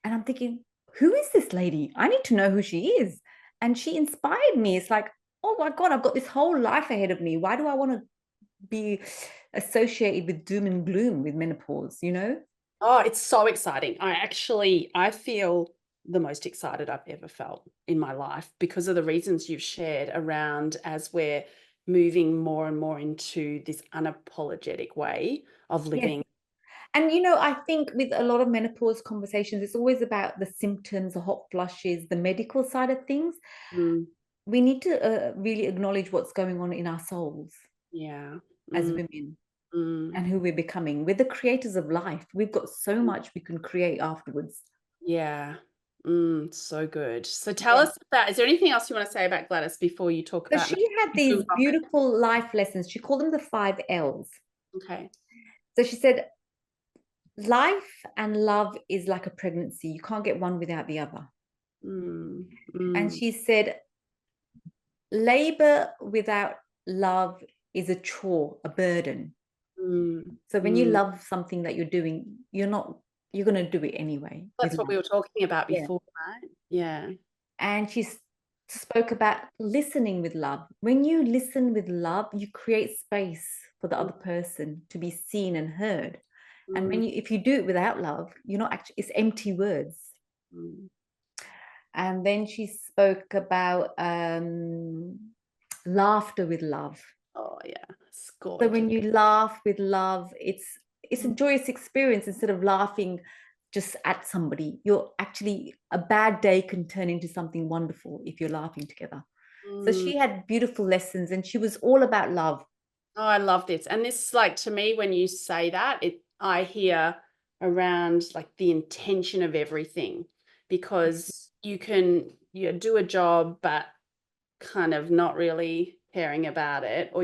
And I'm thinking, who is this lady? I need to know who she is. And she inspired me. It's like, oh my God, I've got this whole life ahead of me. Why do I want to be associated with doom and gloom with menopause, you know? Oh, it's so exciting. I feel the most excited I've ever felt in my life because of the reasons you've shared around as we're moving more and more into this unapologetic way of living. Yes. And, I think with a lot of menopause conversations, it's always about the symptoms, the hot flushes, the medical side of things. Mm, We need to really acknowledge what's going on in our souls yeah. as Mm, women mm, and who we're becoming. We're the creators of life. We've got so much we can create afterwards. yeah. So good. So tell Yeah. us about, is there anything else you want to say about Gladys before you talk So about she had these topic? beautiful life lessons. She called them the 5 L's. Okay. So she said, life and love is like a pregnancy. You can't get one without the other. Mm, And mm, she said, labor without love is a chore, a burden. mm, So when you love something that you're doing, you're going to do it anyway. That's what we were talking about Yeah. before, right? Yeah. And she spoke about listening with love. When you listen with love, you create space for the other person to be seen and heard. And if you do it without love, you're not actually, it's empty words. Mm. And then she spoke about laughter with love. Oh yeah, it's So gorgeous. when you laugh with love, it's a joyous experience. Instead of laughing just at somebody, you're actually, a bad day can turn into something wonderful if you're laughing together. So she had beautiful lessons, and she was all about love. Oh, I love this. And this, like, to me, when you say that, I hear around like the intention of everything, because you can do a job but kind of not really caring about it, or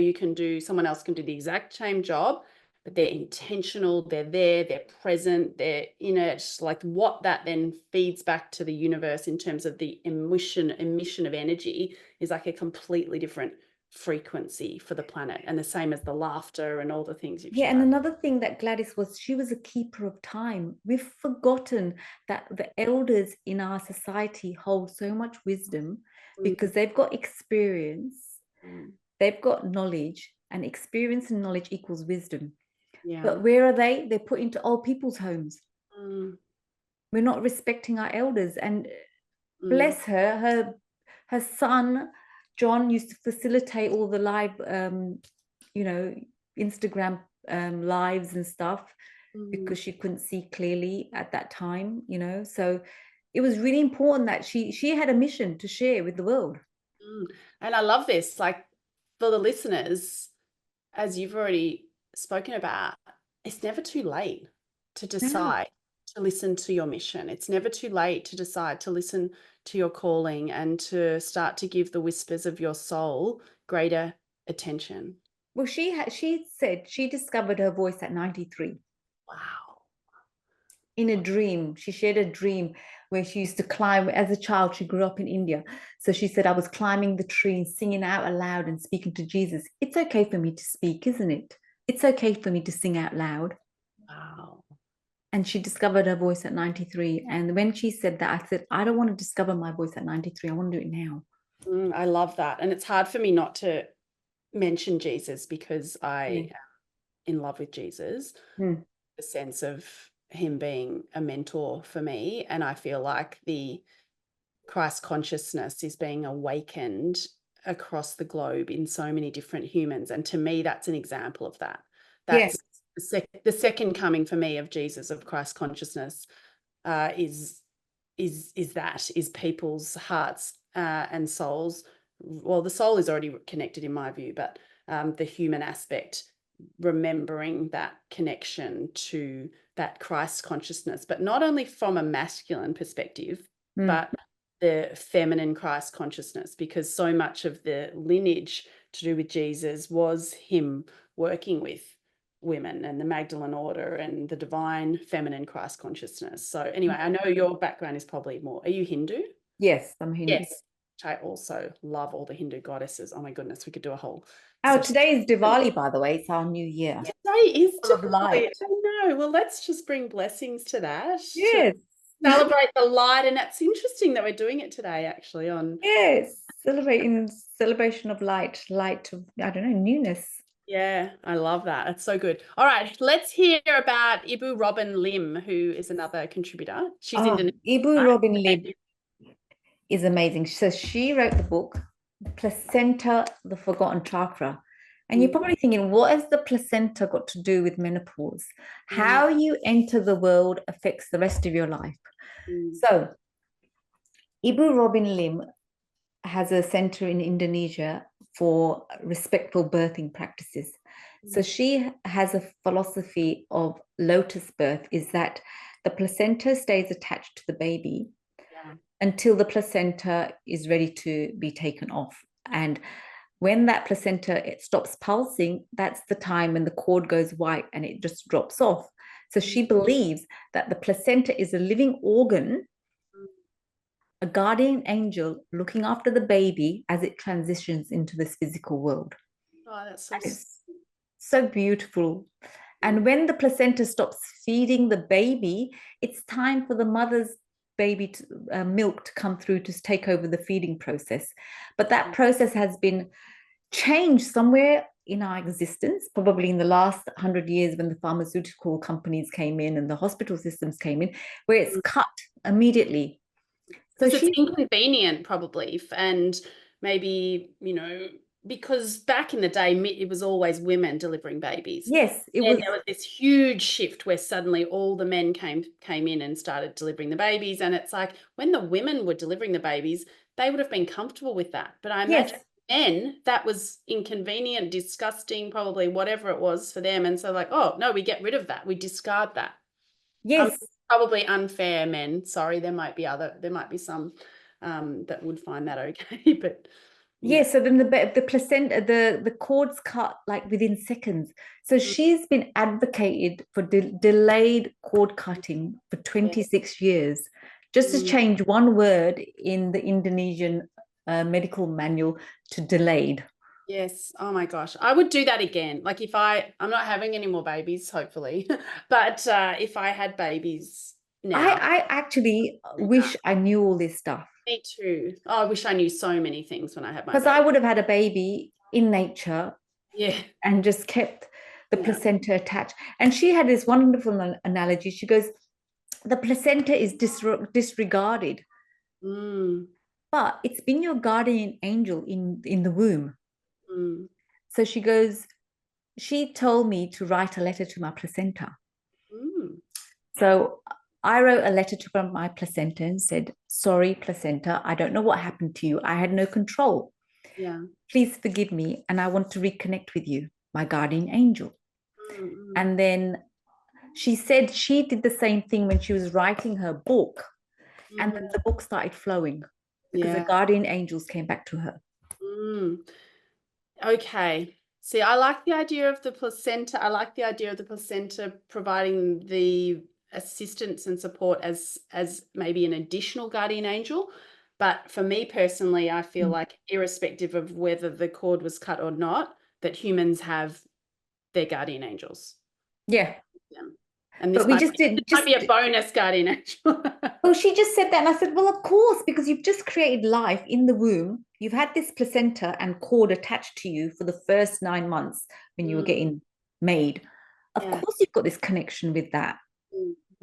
someone else can do the exact same job, but they're intentional, they're there, they're present, they're in it. Like what that then feeds back to the universe in terms of the emission of energy is like a completely different frequency for the planet, and the same as the laughter and all the things you've Yeah, shared. and another thing that Gladys was, she was a keeper of time. We've forgotten that the elders in our society hold so much wisdom because they've got experience, they've got knowledge, and experience and knowledge equals wisdom. Yeah. But where are they? They're put into old people's homes. Mm. We're not respecting our elders. And Mm. bless her son John used to facilitate all the live Instagram lives and stuff, because she couldn't see clearly at that time, so it was really important that she had a mission to share with the world. And I love this, like, for the listeners, as you've already spoken about, it's never too late to decide to listen to your mission. It's never too late to decide to listen to your calling and to start to give the whispers of your soul greater attention. Well, she said she discovered her voice at 93. Wow. In a dream. She shared a dream where she used to climb. As a child, she grew up in India, so she said, I was climbing the tree and singing out aloud and speaking to Jesus. It's okay for me to speak, isn't it? It's okay for me to sing out loud. Wow. And she discovered her voice at 93. And when she said that, I said, I don't want to discover my voice at 93. I want to do it now. I love that. And it's hard for me not to mention Jesus, because I am in love with Jesus. The sense of him being a mentor for me, and I feel like the Christ consciousness is being awakened across the globe in so many different humans, and to me that's an example of that. That's the second coming for me of Jesus, of Christ consciousness, is people's hearts and souls. Well, the soul is already connected in my view, but the human aspect, remembering that connection to that Christ consciousness, but not only from a masculine perspective, but the feminine Christ consciousness, because so much of the lineage to do with Jesus was him working with women and the Magdalene order and the divine feminine Christ consciousness. So anyway, I know your background is probably more, are you Hindu? Yes, I'm Hindu. Yes. I also love all the Hindu goddesses. Oh my goodness, we could do a whole. Oh, today is Diwali, by the way. It's our new year. Today is Full of light. I know. Well, let's just bring blessings to that. Yes. Celebrate the light, and it's interesting that we're doing it today, actually. Yes, celebration of light of, I don't know, newness. Yeah, I love that. It's so good. All right, let's hear about Ibu Robin Lim, who is another contributor. She's Indonesian. Ibu Robin Lim is amazing. So she wrote the book, Placenta, the Forgotten Chakra. And you're probably thinking, what has the placenta got to do with menopause? How you enter the world affects the rest of your life. So Ibu Robin Lim has a center in Indonesia for respectful birthing practices. So she has a philosophy of lotus birth, is that the placenta stays attached to the baby until the placenta is ready to be taken off. And when that placenta it stops pulsing, that's the time when the cord goes white and it just drops off. So she believes that the placenta is a living organ, a guardian angel looking after the baby as it transitions into this physical world. Oh, that's so beautiful. And when the placenta stops feeding the baby, it's time for the mother's baby milk to come through to take over the feeding process. But that process has been changed somewhere in our existence, probably in the last 100 years when the pharmaceutical companies came in and the hospital systems came in, where it's cut immediately. So it's inconvenient probably, and maybe, because back in the day, it was always women delivering babies. Yes, there was this huge shift where suddenly all the men came in and started delivering the babies. And it's like, when the women were delivering the babies, they would have been comfortable with that. But I imagine men, that was inconvenient, disgusting, probably whatever it was for them. And so like, oh, no, we get rid of that. We discard that. Yes. Probably unfair men. Sorry, there might be some that would find that okay, but so then the placenta, the cord's cut like within seconds. So she's been advocated for delayed cord cutting for 26 years, just to change one word in the Indonesian medical manual to delayed. Yes. Oh my gosh. I would do that again. Like I'm not having any more babies, hopefully, but if I had babies now. I actually wish I knew all this stuff. Me too. Oh, I wish I knew so many things when I had my baby. Because I would have had a baby in nature. Yeah. And just kept the placenta attached. And she had this wonderful analogy. She goes, the placenta is disregarded. But it's been your guardian angel in the womb. So she goes, she told me to write a letter to my placenta. So I wrote a letter to my placenta and said, sorry, placenta, I don't know what happened to you. I had no control. Please forgive me. And I want to reconnect with you, my guardian angel. And then she said she did the same thing when she was writing her book. And then the book started flowing because the guardian angels came back to her. Okay. See, I like the idea of the placenta. I like the idea of the placenta providing the assistance and support as maybe an additional guardian angel. But for me personally, I feel like irrespective of whether the cord was cut or not, that humans have their guardian angels. And this might be a bonus guardian angel. Well, she just said that, and I said, well, of course, because you've just created life in the womb. You've had this placenta and cord attached to you for the first 9 months when you were getting made. Of course, you've got this connection with that.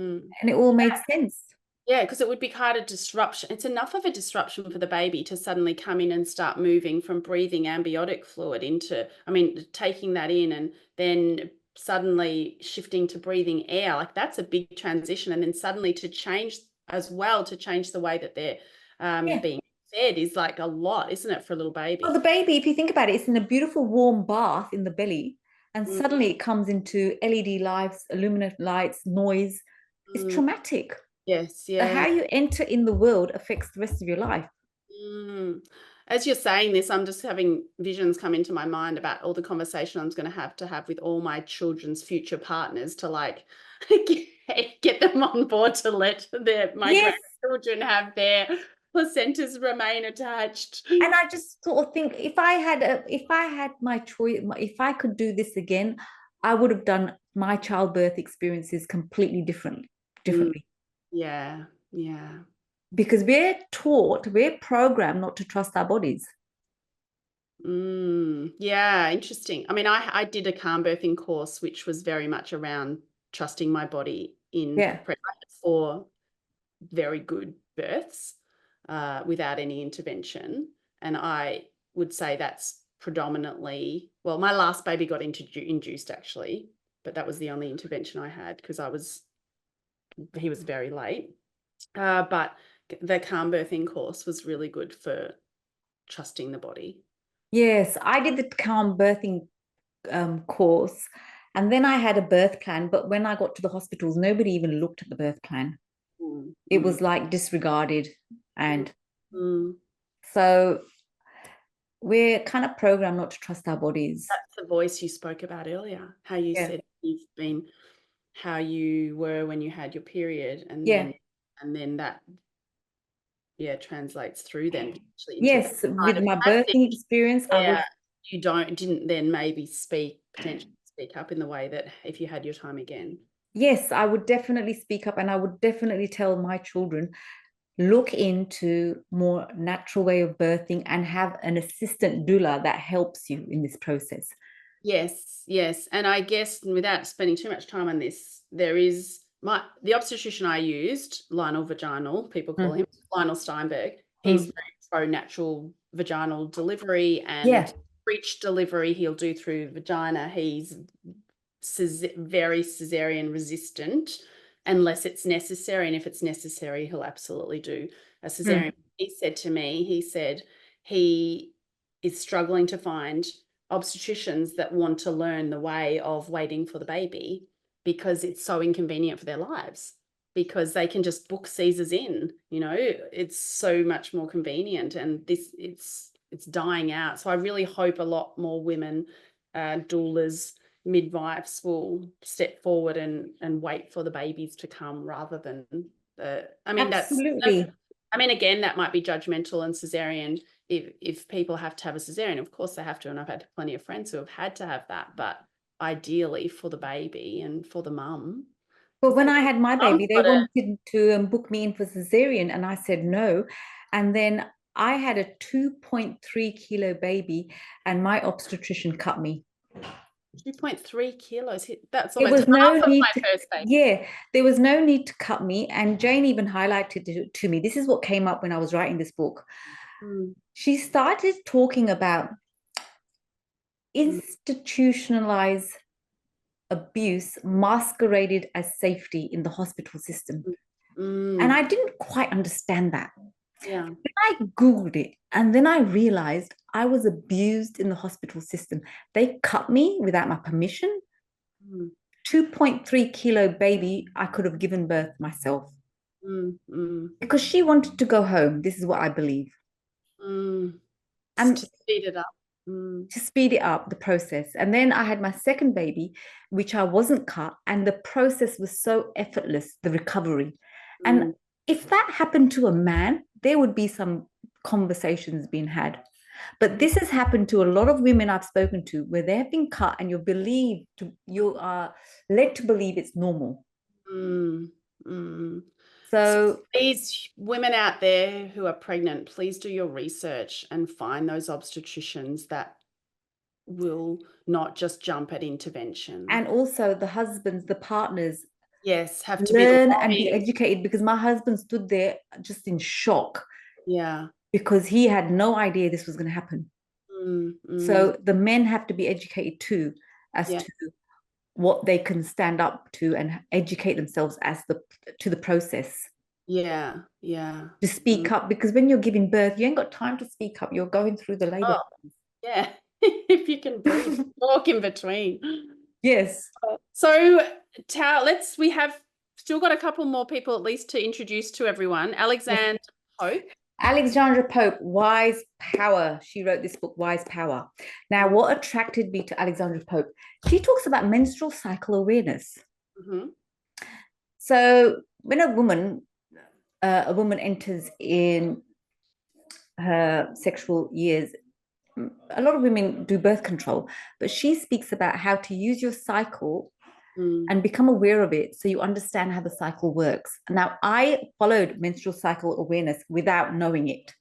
Mm. And it all made sense. Yeah, because it would be quite a disruption. It's enough of a disruption for the baby to suddenly come in and start moving from breathing amniotic fluid into, I mean, taking that in and then suddenly shifting to breathing air. Like that's a big transition. And then suddenly to change as well, to change the way that they're Yeah. being fed is like a lot, isn't it, for a little baby? Well, the baby, if you think about it, it's in a beautiful warm bath in the belly, and Mm, suddenly it comes into LED lights, illuminate lights, noise. It's mm, traumatic. yes, So yeah. how you enter in the world affects the rest of your life. Mm. As you're saying this, I'm just having visions come into my mind about all the conversation I'm going to have with all my children's future partners to like get them on board to let my Yes. grandchildren have their placentas remain attached. And I just sort of think if I had my choice, if I could do this again, I would have done my childbirth experiences completely differently. Yeah, yeah. Because we're programmed not to trust our bodies. Yeah, interesting. I mean, I did a calm birthing course, which was very much around trusting my body in Yeah. for very good births without any intervention. And I would say that's predominantly, well, my last baby got induced actually, but that was the only intervention I had because he was very late. But the calm birthing course was really good for trusting the body. Yes, I did the calm birthing course, and then I had a birth plan. But when I got to the hospitals, nobody even looked at the birth plan. Mm, It mm, was like disregarded. And mm. so we're kind of programmed not to trust our bodies. That's the voice you spoke about earlier, how you Yeah. said how you were when you had your period, and Yeah. then that translates through then potentially into the Yes, with kind of my passing birthing experience, I was where you didn't then maybe potentially speak up in the way that if you had your time again. yes, I would definitely speak up, and I would definitely tell my children, look into more natural way of birthing and have an assistant doula that helps you in this process. Yes, yes. And I guess without spending too much time on this, there is the obstetrician I used, Lionel Vaginal, people call him Lionel Steinberg. He's very pro natural vaginal delivery Yeah. and breech delivery he'll do through vagina. He's very cesarean resistant unless it's necessary. And if it's necessary, he'll absolutely do a cesarean. He said to me, he is struggling to find obstetricians that want to learn the way of waiting for the baby because it's so inconvenient for their lives, because they can just book Caesars in, it's so much more convenient, and it's dying out. So I really hope a lot more women, doulas, midwives will step forward and wait for the babies to come rather than Absolutely. again, that might be judgmental and cesarean. If people have to have a cesarean, of course they have to, and I've had plenty of friends who have had to have that, but ideally for the baby and for the mum. But when I had my Mum's baby, they got a wanted to book me in for cesarean, and I said no. And then I had a 2.3 kilo baby, and my obstetrician cut me. 2.3 kilos. That's There almost was no half of need my to, first baby. yeah, there was no need to cut me. And Jane even highlighted it to me. This is what came up when I was writing this book. She started talking about institutionalized abuse masqueraded as safety in the hospital system. And I didn't quite understand that. Yeah. Then I Googled it, and then I realized I was abused in the hospital system. They cut me without my permission. 2.3 kilo baby, I could have given birth myself. Because she wanted to go home. This is what I believe. And to speed it up. To speed it up, the process. And then I had my second baby, which I wasn't cut, and the process was so effortless, the recovery. And if that happened to a man, there would be some conversations being had. But this has happened to a lot of women I've spoken to, where they have been cut and you are led to believe it's normal. So please, women out there who are pregnant, please do your research and find those obstetricians that will not just jump at intervention. And also the husbands, the partners, Yes, have to be learn and be longing. educated, because my husband stood there just in shock Yeah. because he had no idea this was going to happen. Mm. So the men have to be educated too as Yeah. to what they can stand up to and educate themselves as the process Yeah. Yeah. to speak up, because when you're giving birth, you ain't got time to speak up. You're going through the labor. Oh, yeah. If you can breathe, talk in between. Yes. So, we have still got a couple more people at least to introduce to everyone. Alexandra Pope. Alexandra Pope, Wise Power. She wrote this book, Wise Power. Now, what attracted me to Alexandra Pope? She talks about menstrual cycle awareness. Mm-hmm. So when a woman enters in her sexual years, a lot of women do birth control, but she speaks about how to use your cycle and become aware of it so you understand how the cycle works. Now, I followed menstrual cycle awareness without knowing it.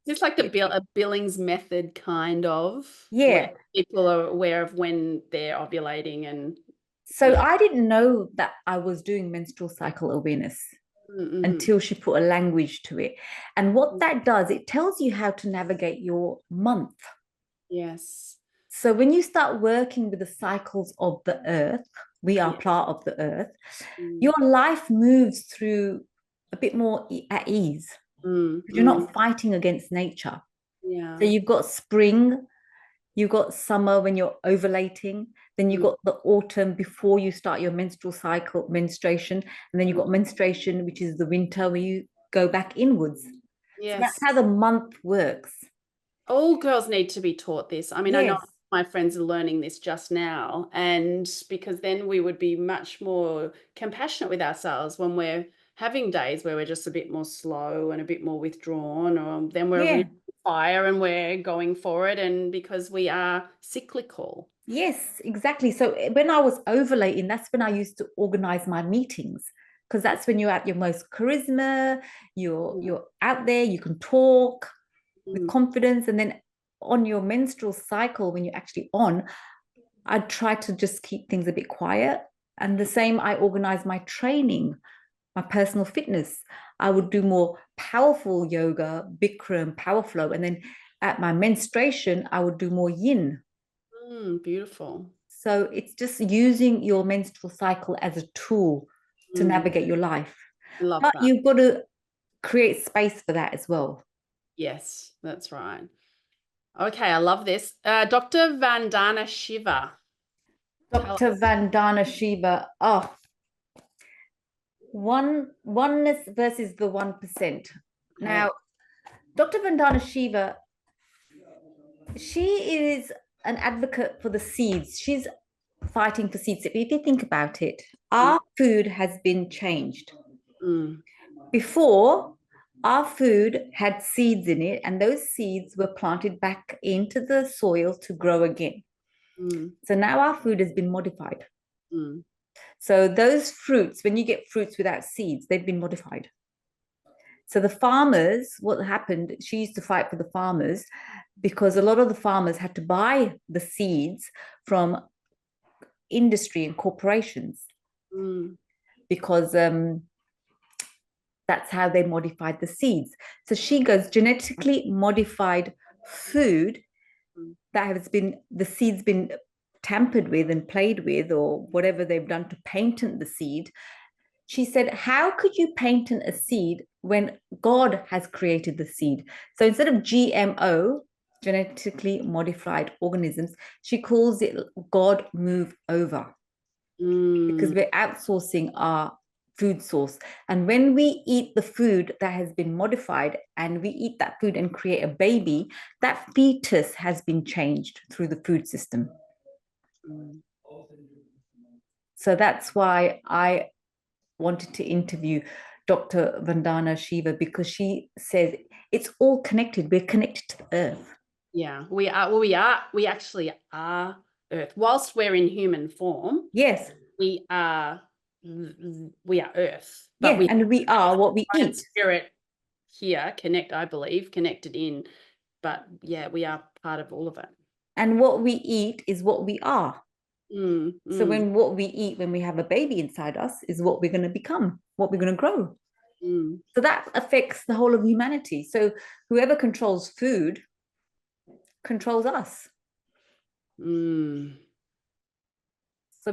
It's like a Billings method, kind of, where Yeah. people are aware of when they're ovulating and So yeah. I didn't know that I was doing menstrual cycle awareness Mm-hmm. until she put a language to it. And what that does, it tells you how to navigate your month. Yes. So when you start working with the cycles of the earth, we are part of the earth, your life moves through a bit more at ease. You're not fighting against nature. Yeah. So you've got spring, you've got summer when you're ovulating, then you've got the autumn before you start your menstrual cycle, menstruation, and then you've got menstruation, which is the winter where you go back inwards. So that's Yes. how the month works. All girls need to be taught this. I mean, I know Yes. my friends are learning this just now, and because then we would be much more compassionate with ourselves when we're having days where we're just a bit more slow and a bit more withdrawn, or then we're really fire and we're going for it, and because we are cyclical. Yes, exactly. So when I was ovulating, that's when I used to organize my meetings, because that's when you're at your most charisma, you're out there, you can talk with confidence. And then on your menstrual cycle, when you're actually on, I try to just keep things a bit quiet. And the same, I organize my training, my personal fitness. I would do more powerful yoga, Bikram, power flow. And then at my menstruation, I would do more yin. Beautiful. So it's just using your menstrual cycle as a tool to navigate your life. I love But that. you've got to create space for that as well. Yes, that's right. Okay, I love this. Dr. Vandana Shiva. Dr. Vandana Shiva. Oh, oneness versus the 1%. Now, Dr. Vandana Shiva, she is an advocate for the seeds. She's fighting for seeds. If you think about it, our food has been changed. Before, our food had seeds in it, and those seeds were planted back into the soil to grow again. So now our food has been modified. So those fruits, when you get fruits without seeds, they've been modified. So the farmers, what happened, she used to fight for the farmers because a lot of the farmers had to buy the seeds from industry and corporations because that's how they modified the seeds. So she goes, genetically modified food that has been, the seeds been tampered with and played with, or whatever they've done to patent the seed. She said, how could you patent a seed when God has created the seed? So instead of GMO, genetically modified organisms, she calls it God move over, because we're outsourcing our food source. And when we eat the food that has been modified and we eat that food and create a baby, that fetus has been changed through the food system. So that's why I wanted to interview Dr. Vandana Shiva, because she says it's all connected. We're connected to the earth. Yeah, we are. Well, we actually are Earth. Whilst we're in human form, yes, we are Earth. But and we are what we eat. Spirit here, I believe, connected in. But yeah, we are part of all of it. And what we eat is what we are. So when what we eat when we have a baby inside us is what we're going to become, what we're going to grow. So that affects the whole of humanity. So whoever controls food controls us. So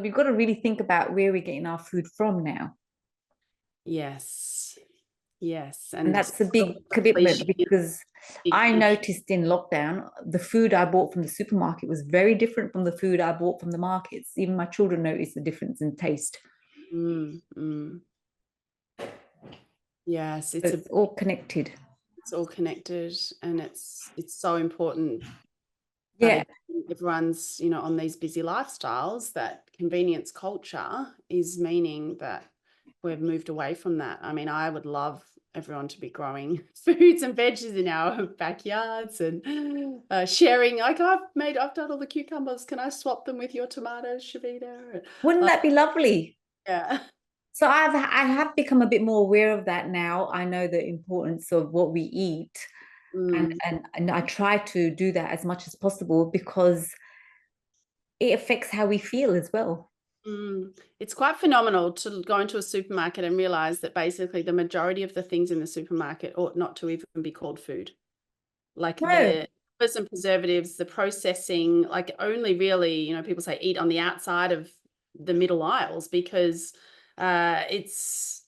we've got to really think about where we're getting our food from now. Yes. Yes. And that's a big commitment, because I noticed in lockdown, the food I bought from the supermarket was very different from the food I bought from the markets. Even my children noticed the difference in taste. Yes, it's all connected. It's all connected, and it's so important. Yeah, everyone's on these busy lifestyles. That convenience culture is meaning that we've moved away from that. I mean, I would love everyone to be growing foods and veggies in our backyards and sharing. Like I've done all the cucumbers. Can I swap them with your tomatoes, Shavita? Wouldn't that be lovely? Yeah. So I have become a bit more aware of that now. I know the importance of what we eat, and I try to do that as much as possible, because it affects how we feel as well. It's quite phenomenal to go into a supermarket and realize that basically the majority of the things in the supermarket ought not to even be called food. Like the flavors and preservatives, the processing, like only really, people say eat on the outside of the middle aisles, because it's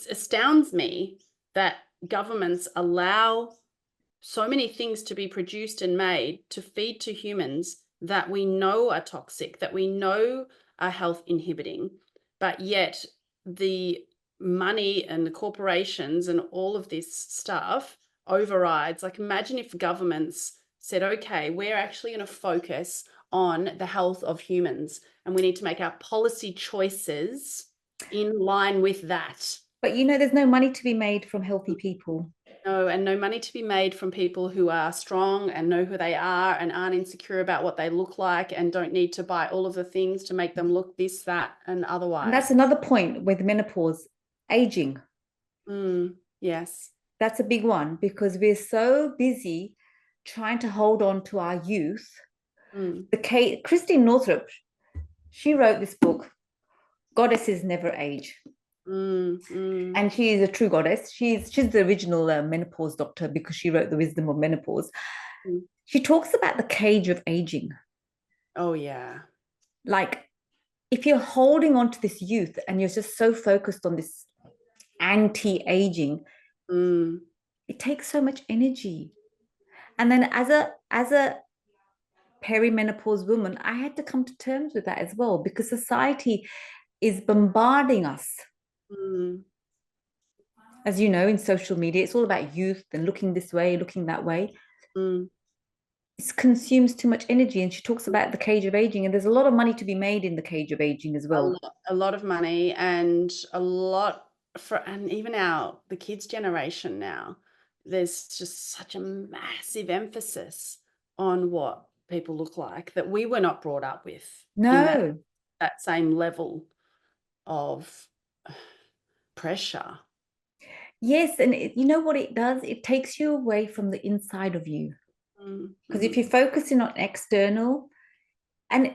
astounds me that governments allow so many things to be produced and made to feed to humans that we know are toxic, that we know are health inhibiting, but yet the money and the corporations and all of this stuff overrides. Like, imagine if governments said, okay, we're actually going to focus on the health of humans, and we need to make our policy choices in line with that. But there's no money to be made from healthy people. No, and no money to be made from people who are strong and know who they are and aren't insecure about what they look like and don't need to buy all of the things to make them look this, that, and otherwise. And that's another point with menopause, aging. Yes. That's a big one, because we're so busy trying to hold on to our youth. Christine Northrup, she wrote this book, Goddesses Never Age. And she is a true goddess. She's the original menopause doctor, because she wrote The Wisdom of Menopause. She talks about the cage of aging. Oh, yeah. Like, if you're holding on to this youth and you're just so focused on this anti-aging, it takes so much energy. And then as a perimenopause woman, I had to come to terms with that as well, because society is bombarding us. As you know, in social media, it's all about youth and looking this way, looking that way. It consumes too much energy. And she talks about the cage of aging, and there's a lot of money to be made in the cage of aging as well. A lot of money, and a lot and even the kids' generation now, there's just such a massive emphasis on what people look like that we were not brought up with. No. That same level of pressure. Yes, and you know what it does? It takes you away from the inside of you. Because if you're focusing on external, and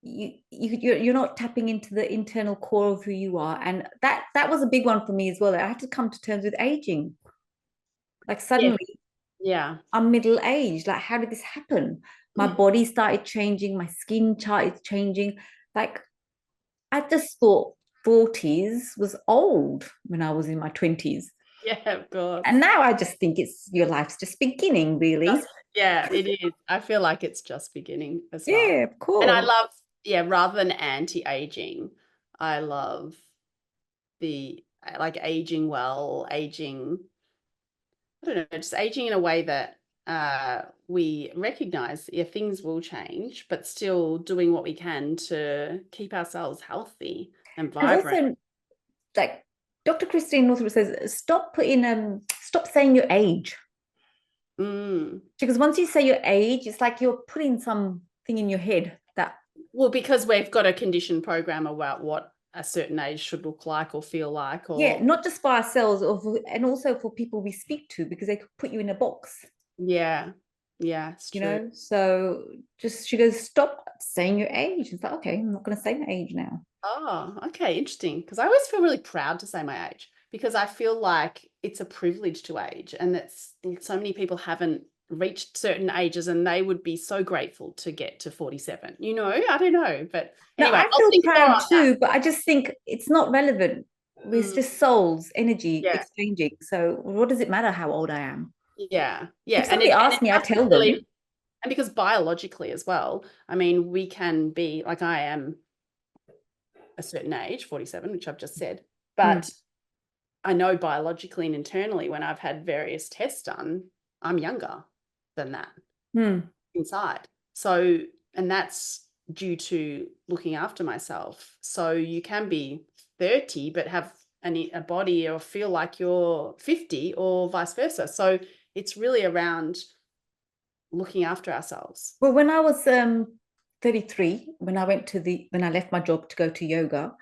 you're not tapping into the internal core of who you are, and that was a big one for me as well. I had to come to terms with aging. Like, suddenly, I'm middle-aged. Like, how did this happen? My body started changing, my skin started changing. Like, I just thought 40s was old when I was in my 20s. Yeah, of course. And now I just think your life's just beginning, really. It is. I feel like it's just beginning as well. Yeah, of course. And I love, rather than anti-aging, I love the aging well, aging, I don't know, just aging in a way that we recognize, things will change, but still doing what we can to keep ourselves healthy and vibrant. And also, like Dr. Christine Northrup says, stop saying your age. Because once you say your age, it's like you're putting something in your head that... Well, because we've got a conditioned program about what a certain age should look like or feel like. Yeah, not just for ourselves, and also for people we speak to, because they could put you in a box. Yeah. Yeah, it's you true. know. So just she goes, stop saying your age. It's like, okay, I'm not going to say my age now. Oh, okay, interesting. Because I always feel really proud to say my age, because I feel like it's a privilege to age, and that's so many people haven't reached certain ages and they would be so grateful to get to 47. You know, I don't know. But No, anyway, I I'll feel think more proud on that. too, but I just think it's not relevant. It's Mm, just souls, energy yeah, exchanging. So what does it matter how old I am? yeah, yeah. If somebody And asks it me, I doesn't tell really, them. and because biologically as well, I mean, we can be like, I am a certain age, 47, which I've just said, Hmm. but I know biologically and internally when I've had various tests done, I'm younger than that Hmm. inside. So, and that's due to looking after myself. So you can be 30, but have a body or feel like you're 50 or vice versa. So it's really around looking after ourselves. Well, when I was 33, when I left my job to go to yoga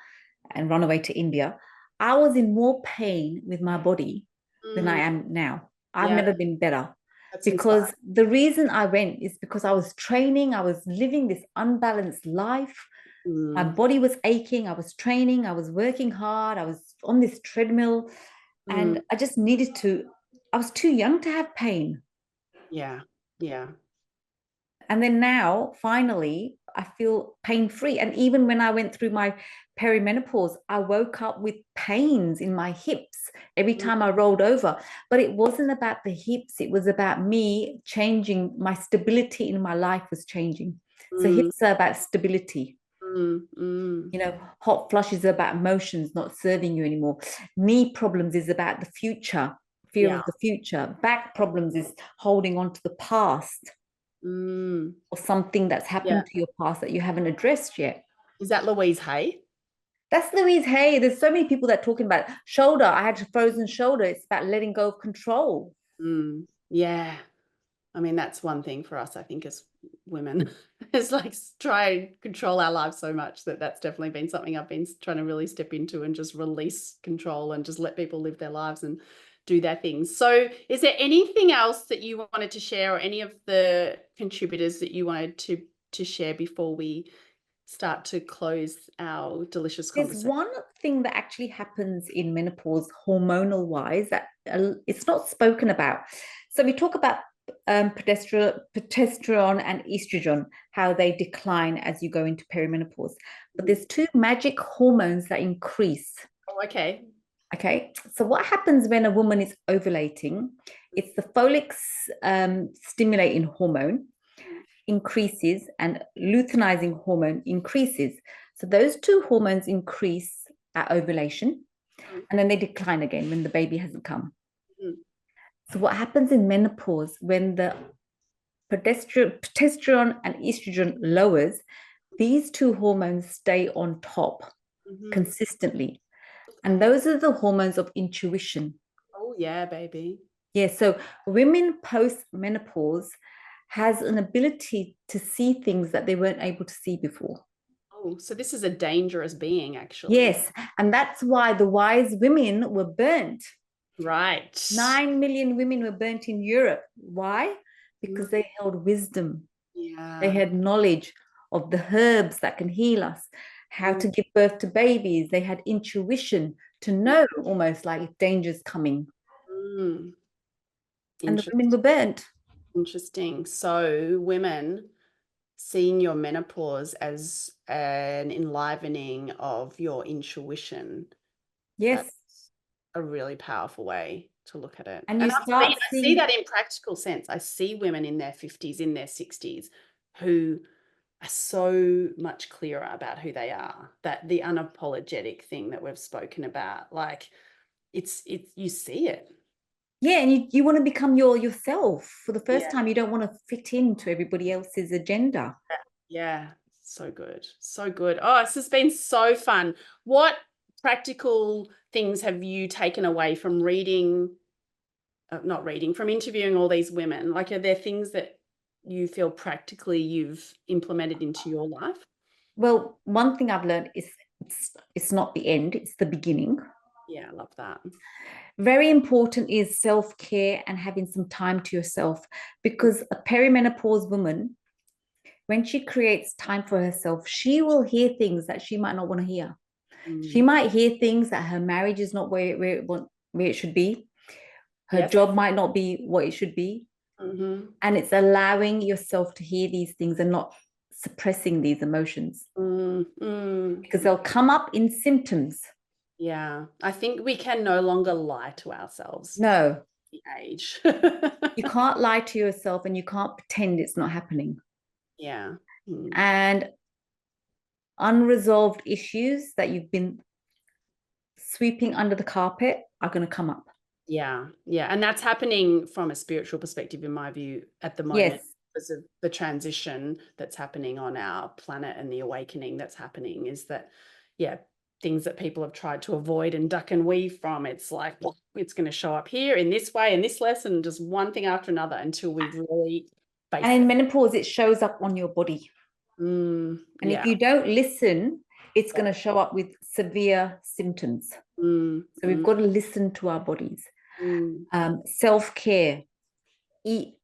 and run away to India, I was in more pain with my body than I Mm, am now. I've yeah, never been better. that's inspiring. Because the reason I went is because I was training, I was living this unbalanced life. My Mm, body was aching, I was training, I was working hard, I was on this treadmill, mm, and I just needed to, I was too young to have pain. yeah, yeah. And then now, finally, I feel pain free. And even when I went through my perimenopause, I woke up with pains in my hips every Mm, time I rolled over. But it wasn't about the hips, it was about me changing. My stability in my life was changing. So mm, hips are about stability. mm, mm. You know, hot flushes are about emotions not serving you anymore. Knee problems is about the future, fear Yeah. of the future. Back problems is holding on to the past Mm, or something that's yeah. happened to your past that you haven't addressed yet. Is that Louise Hay? That's Louise Hay. There's so many people that are talking about shoulder. I had a frozen shoulder. It's about letting go of control. Mm, yeah. I mean, that's one thing for us, I think, as women. It's like try and control our lives so much that's definitely been something I've been trying to really step into and just release control and just let people live their lives and do their things. So is there anything else that you wanted to share, or any of the contributors that you wanted to share before we start to close our delicious There's conversation? one thing that actually happens in menopause, hormonal wise, that it's not spoken about. So we talk about progesterone and estrogen, how they decline as you go into perimenopause. But there's two magic hormones that increase. Oh, okay. Okay, so what happens when a woman is ovulating? It's the follic stimulating hormone increases and luteinizing hormone increases. So those two hormones increase at ovulation and then they decline again when the baby hasn't come. Mm, So what happens in menopause when the progesterone and estrogen lowers, these two hormones stay on top mhm. consistently. And those are the hormones of intuition. Oh, yeah, baby. Yeah, so women post menopause has an ability to see things that they weren't able to see before. Oh, so this is a dangerous being, actually. Yes, and that's why the wise women were burnt. Right. 9 million women were burnt in Europe. Why? Mm, Because they held wisdom. They yeah. had knowledge of the herbs that can heal us, how Mm, to give birth to babies. They had intuition to know almost like if danger's coming. mm. And the women were burnt. Interesting. So women seeing your menopause as an enlivening of your intuition, Yes. that's a really powerful way to look at it. And And you start I see seeing, that in practical sense. I see women in their 50s, in their 60s, who are so much clearer about who they are. That the unapologetic thing that we've spoken about, like it's you see it. yeah, and you want to become yourself. For the first Yeah. time, you don't want to fit into everybody else's agenda. Yeah, so good. So good. Oh, this has been so fun. What practical things have you taken away from reading, not reading, from interviewing all these women? Like, are there things that you feel practically you've implemented into your life? Well, one thing I've learned is it's not the end, it's the beginning. Yeah, I love that. Very important is self-care and having some time to yourself, because a perimenopause woman, when she creates time for herself, she will hear things that she might not want to hear. She might hear things that her marriage is not where it should be. Her Yes. job might not be what it should be. And it's allowing yourself to hear these things and not suppressing these emotions, because they'll come up in symptoms. Yeah, I think we can no longer lie to ourselves. No, The age. you can't lie to yourself, and you can't pretend it's not happening. Yeah. And unresolved issues that you've been sweeping under the carpet are going to come up. Yeah. And that's happening from a spiritual perspective, in my view, at the moment. Yes. Because of the transition that's happening on our planet and the awakening that's happening, is that, things that people have tried to avoid and duck and weave from, it's like, well, it's going to show up here in this way, in this lesson, just one thing after another, until we really face it. And in menopause, it shows up on your body. And if you don't listen, it's going to show up with severe symptoms. So we've got to listen to our bodies. Self-care, eat,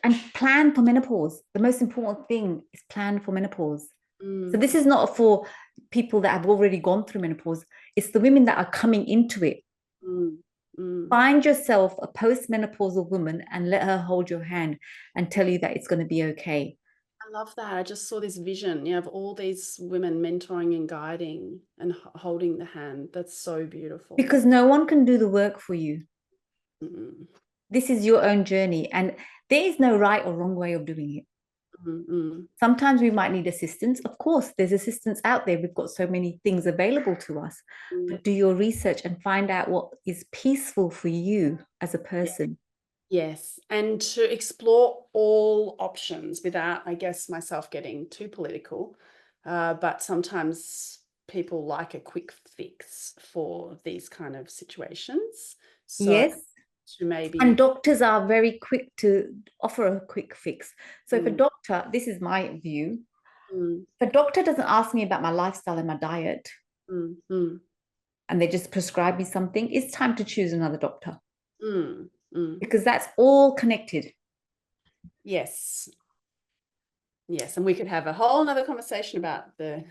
and plan for menopause. The most important thing is plan for menopause. So this is not for people that have already gone through menopause. It's the women that are coming into it. Find yourself a postmenopausal woman and let her hold your hand and tell you that it's going to be okay. I love that. I just saw this vision, of all these women mentoring and guiding and holding the hand. That's so beautiful. Because no one can do the work for you. This is your own journey, and there is no right or wrong way of doing it. Sometimes we might need assistance. Of course, there's assistance out there. We've got so many things available to us. But do your research and find out what is peaceful for you as a person. Yes, and to explore all options without, I guess, myself getting too political. But sometimes people like a quick fix for these kind of situations. So yes. And doctors are very quick to offer a quick fix. So if a doctor, this is my view, if a doctor doesn't ask me about my lifestyle and my diet, and they just prescribe me something, it's time to choose another doctor. Because that's all connected. Yes, and we could have a whole nother conversation about the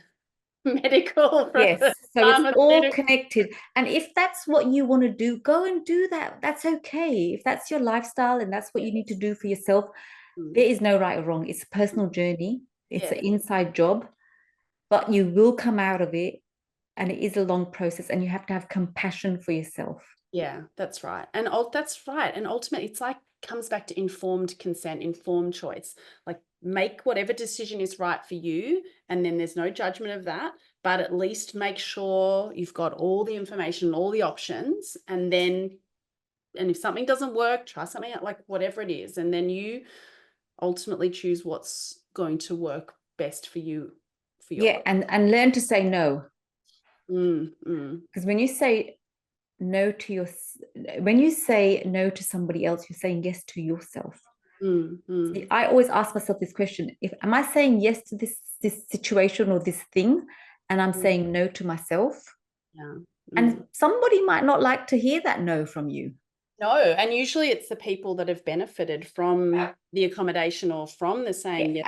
medical. Yes, so it's all connected. And if that's what you want to do, go and do that. That's okay. If that's your lifestyle and that's what you need to do for yourself, there is no right or wrong. It's a personal journey. It's an inside job, but you will come out of it, and it is a long process, and you have to have compassion for yourself. Yeah, that's right. And ultimately, it's like, comes back to informed consent, informed choice. Like, make whatever decision is right for you, and then there's no judgment of that, but at least make sure you've got all the information, all the options, and if something doesn't work, try something out, like whatever it is, and then you ultimately choose what's going to work best for you. And learn to say no. Because when you say no to somebody else, you're saying yes to yourself. See, I always ask myself this question: am I saying yes to this situation or this thing, and I'm saying no to myself? And somebody might not like to hear that no from you. No, and usually it's the people that have benefited from the accommodation or from the saying yes.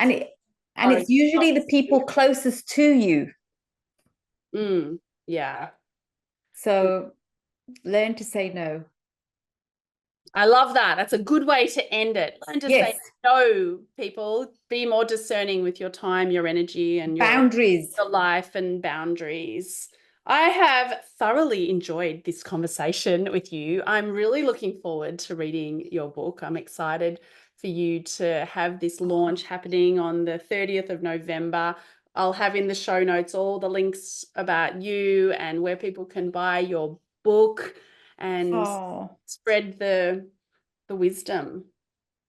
And it's usually the people closest to you. Yeah. So learn to say no. I love that. That's a good way to end it. Learn to say no, people. Be more discerning with your time, your energy, and your boundaries, your life and boundaries. I have thoroughly enjoyed this conversation with you. I'm really looking forward to reading your book. I'm excited for you to have this launch happening on the 30th of November. I'll have in the show notes all the links about you and where people can buy your book and spread the wisdom.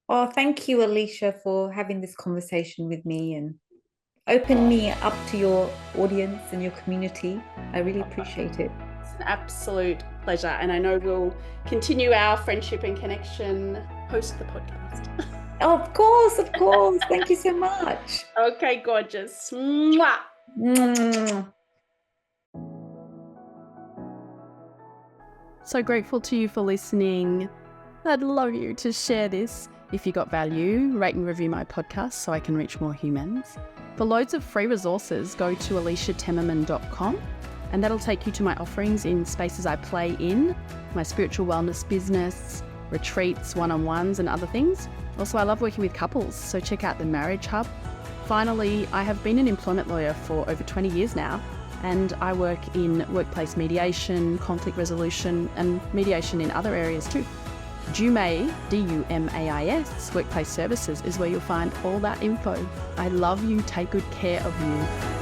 Oh, thank you, Alicia, for having this conversation with me and open me up to your audience and your community. I really appreciate it. It's an absolute pleasure, and I know we'll continue our friendship and connection post the podcast. Of course. Thank you so much. Okay, gorgeous. Mwah. So grateful to you for listening. I'd love you to share this. If you got value, rate and review my podcast so I can reach more humans. For loads of free resources, go to aliciatemmerman.com, and that'll take you to my offerings in spaces I play in, my spiritual wellness business, retreats, one-on-ones and other things. Also, I love working with couples, so check out the Marriage Hub. Finally, I have been an employment lawyer for over 20 years now, and I work in workplace mediation, conflict resolution, and mediation in other areas too. Dumais, D-U-M-A-I-S, Workplace Services is where you'll find all that info. I love you. Take good care of you.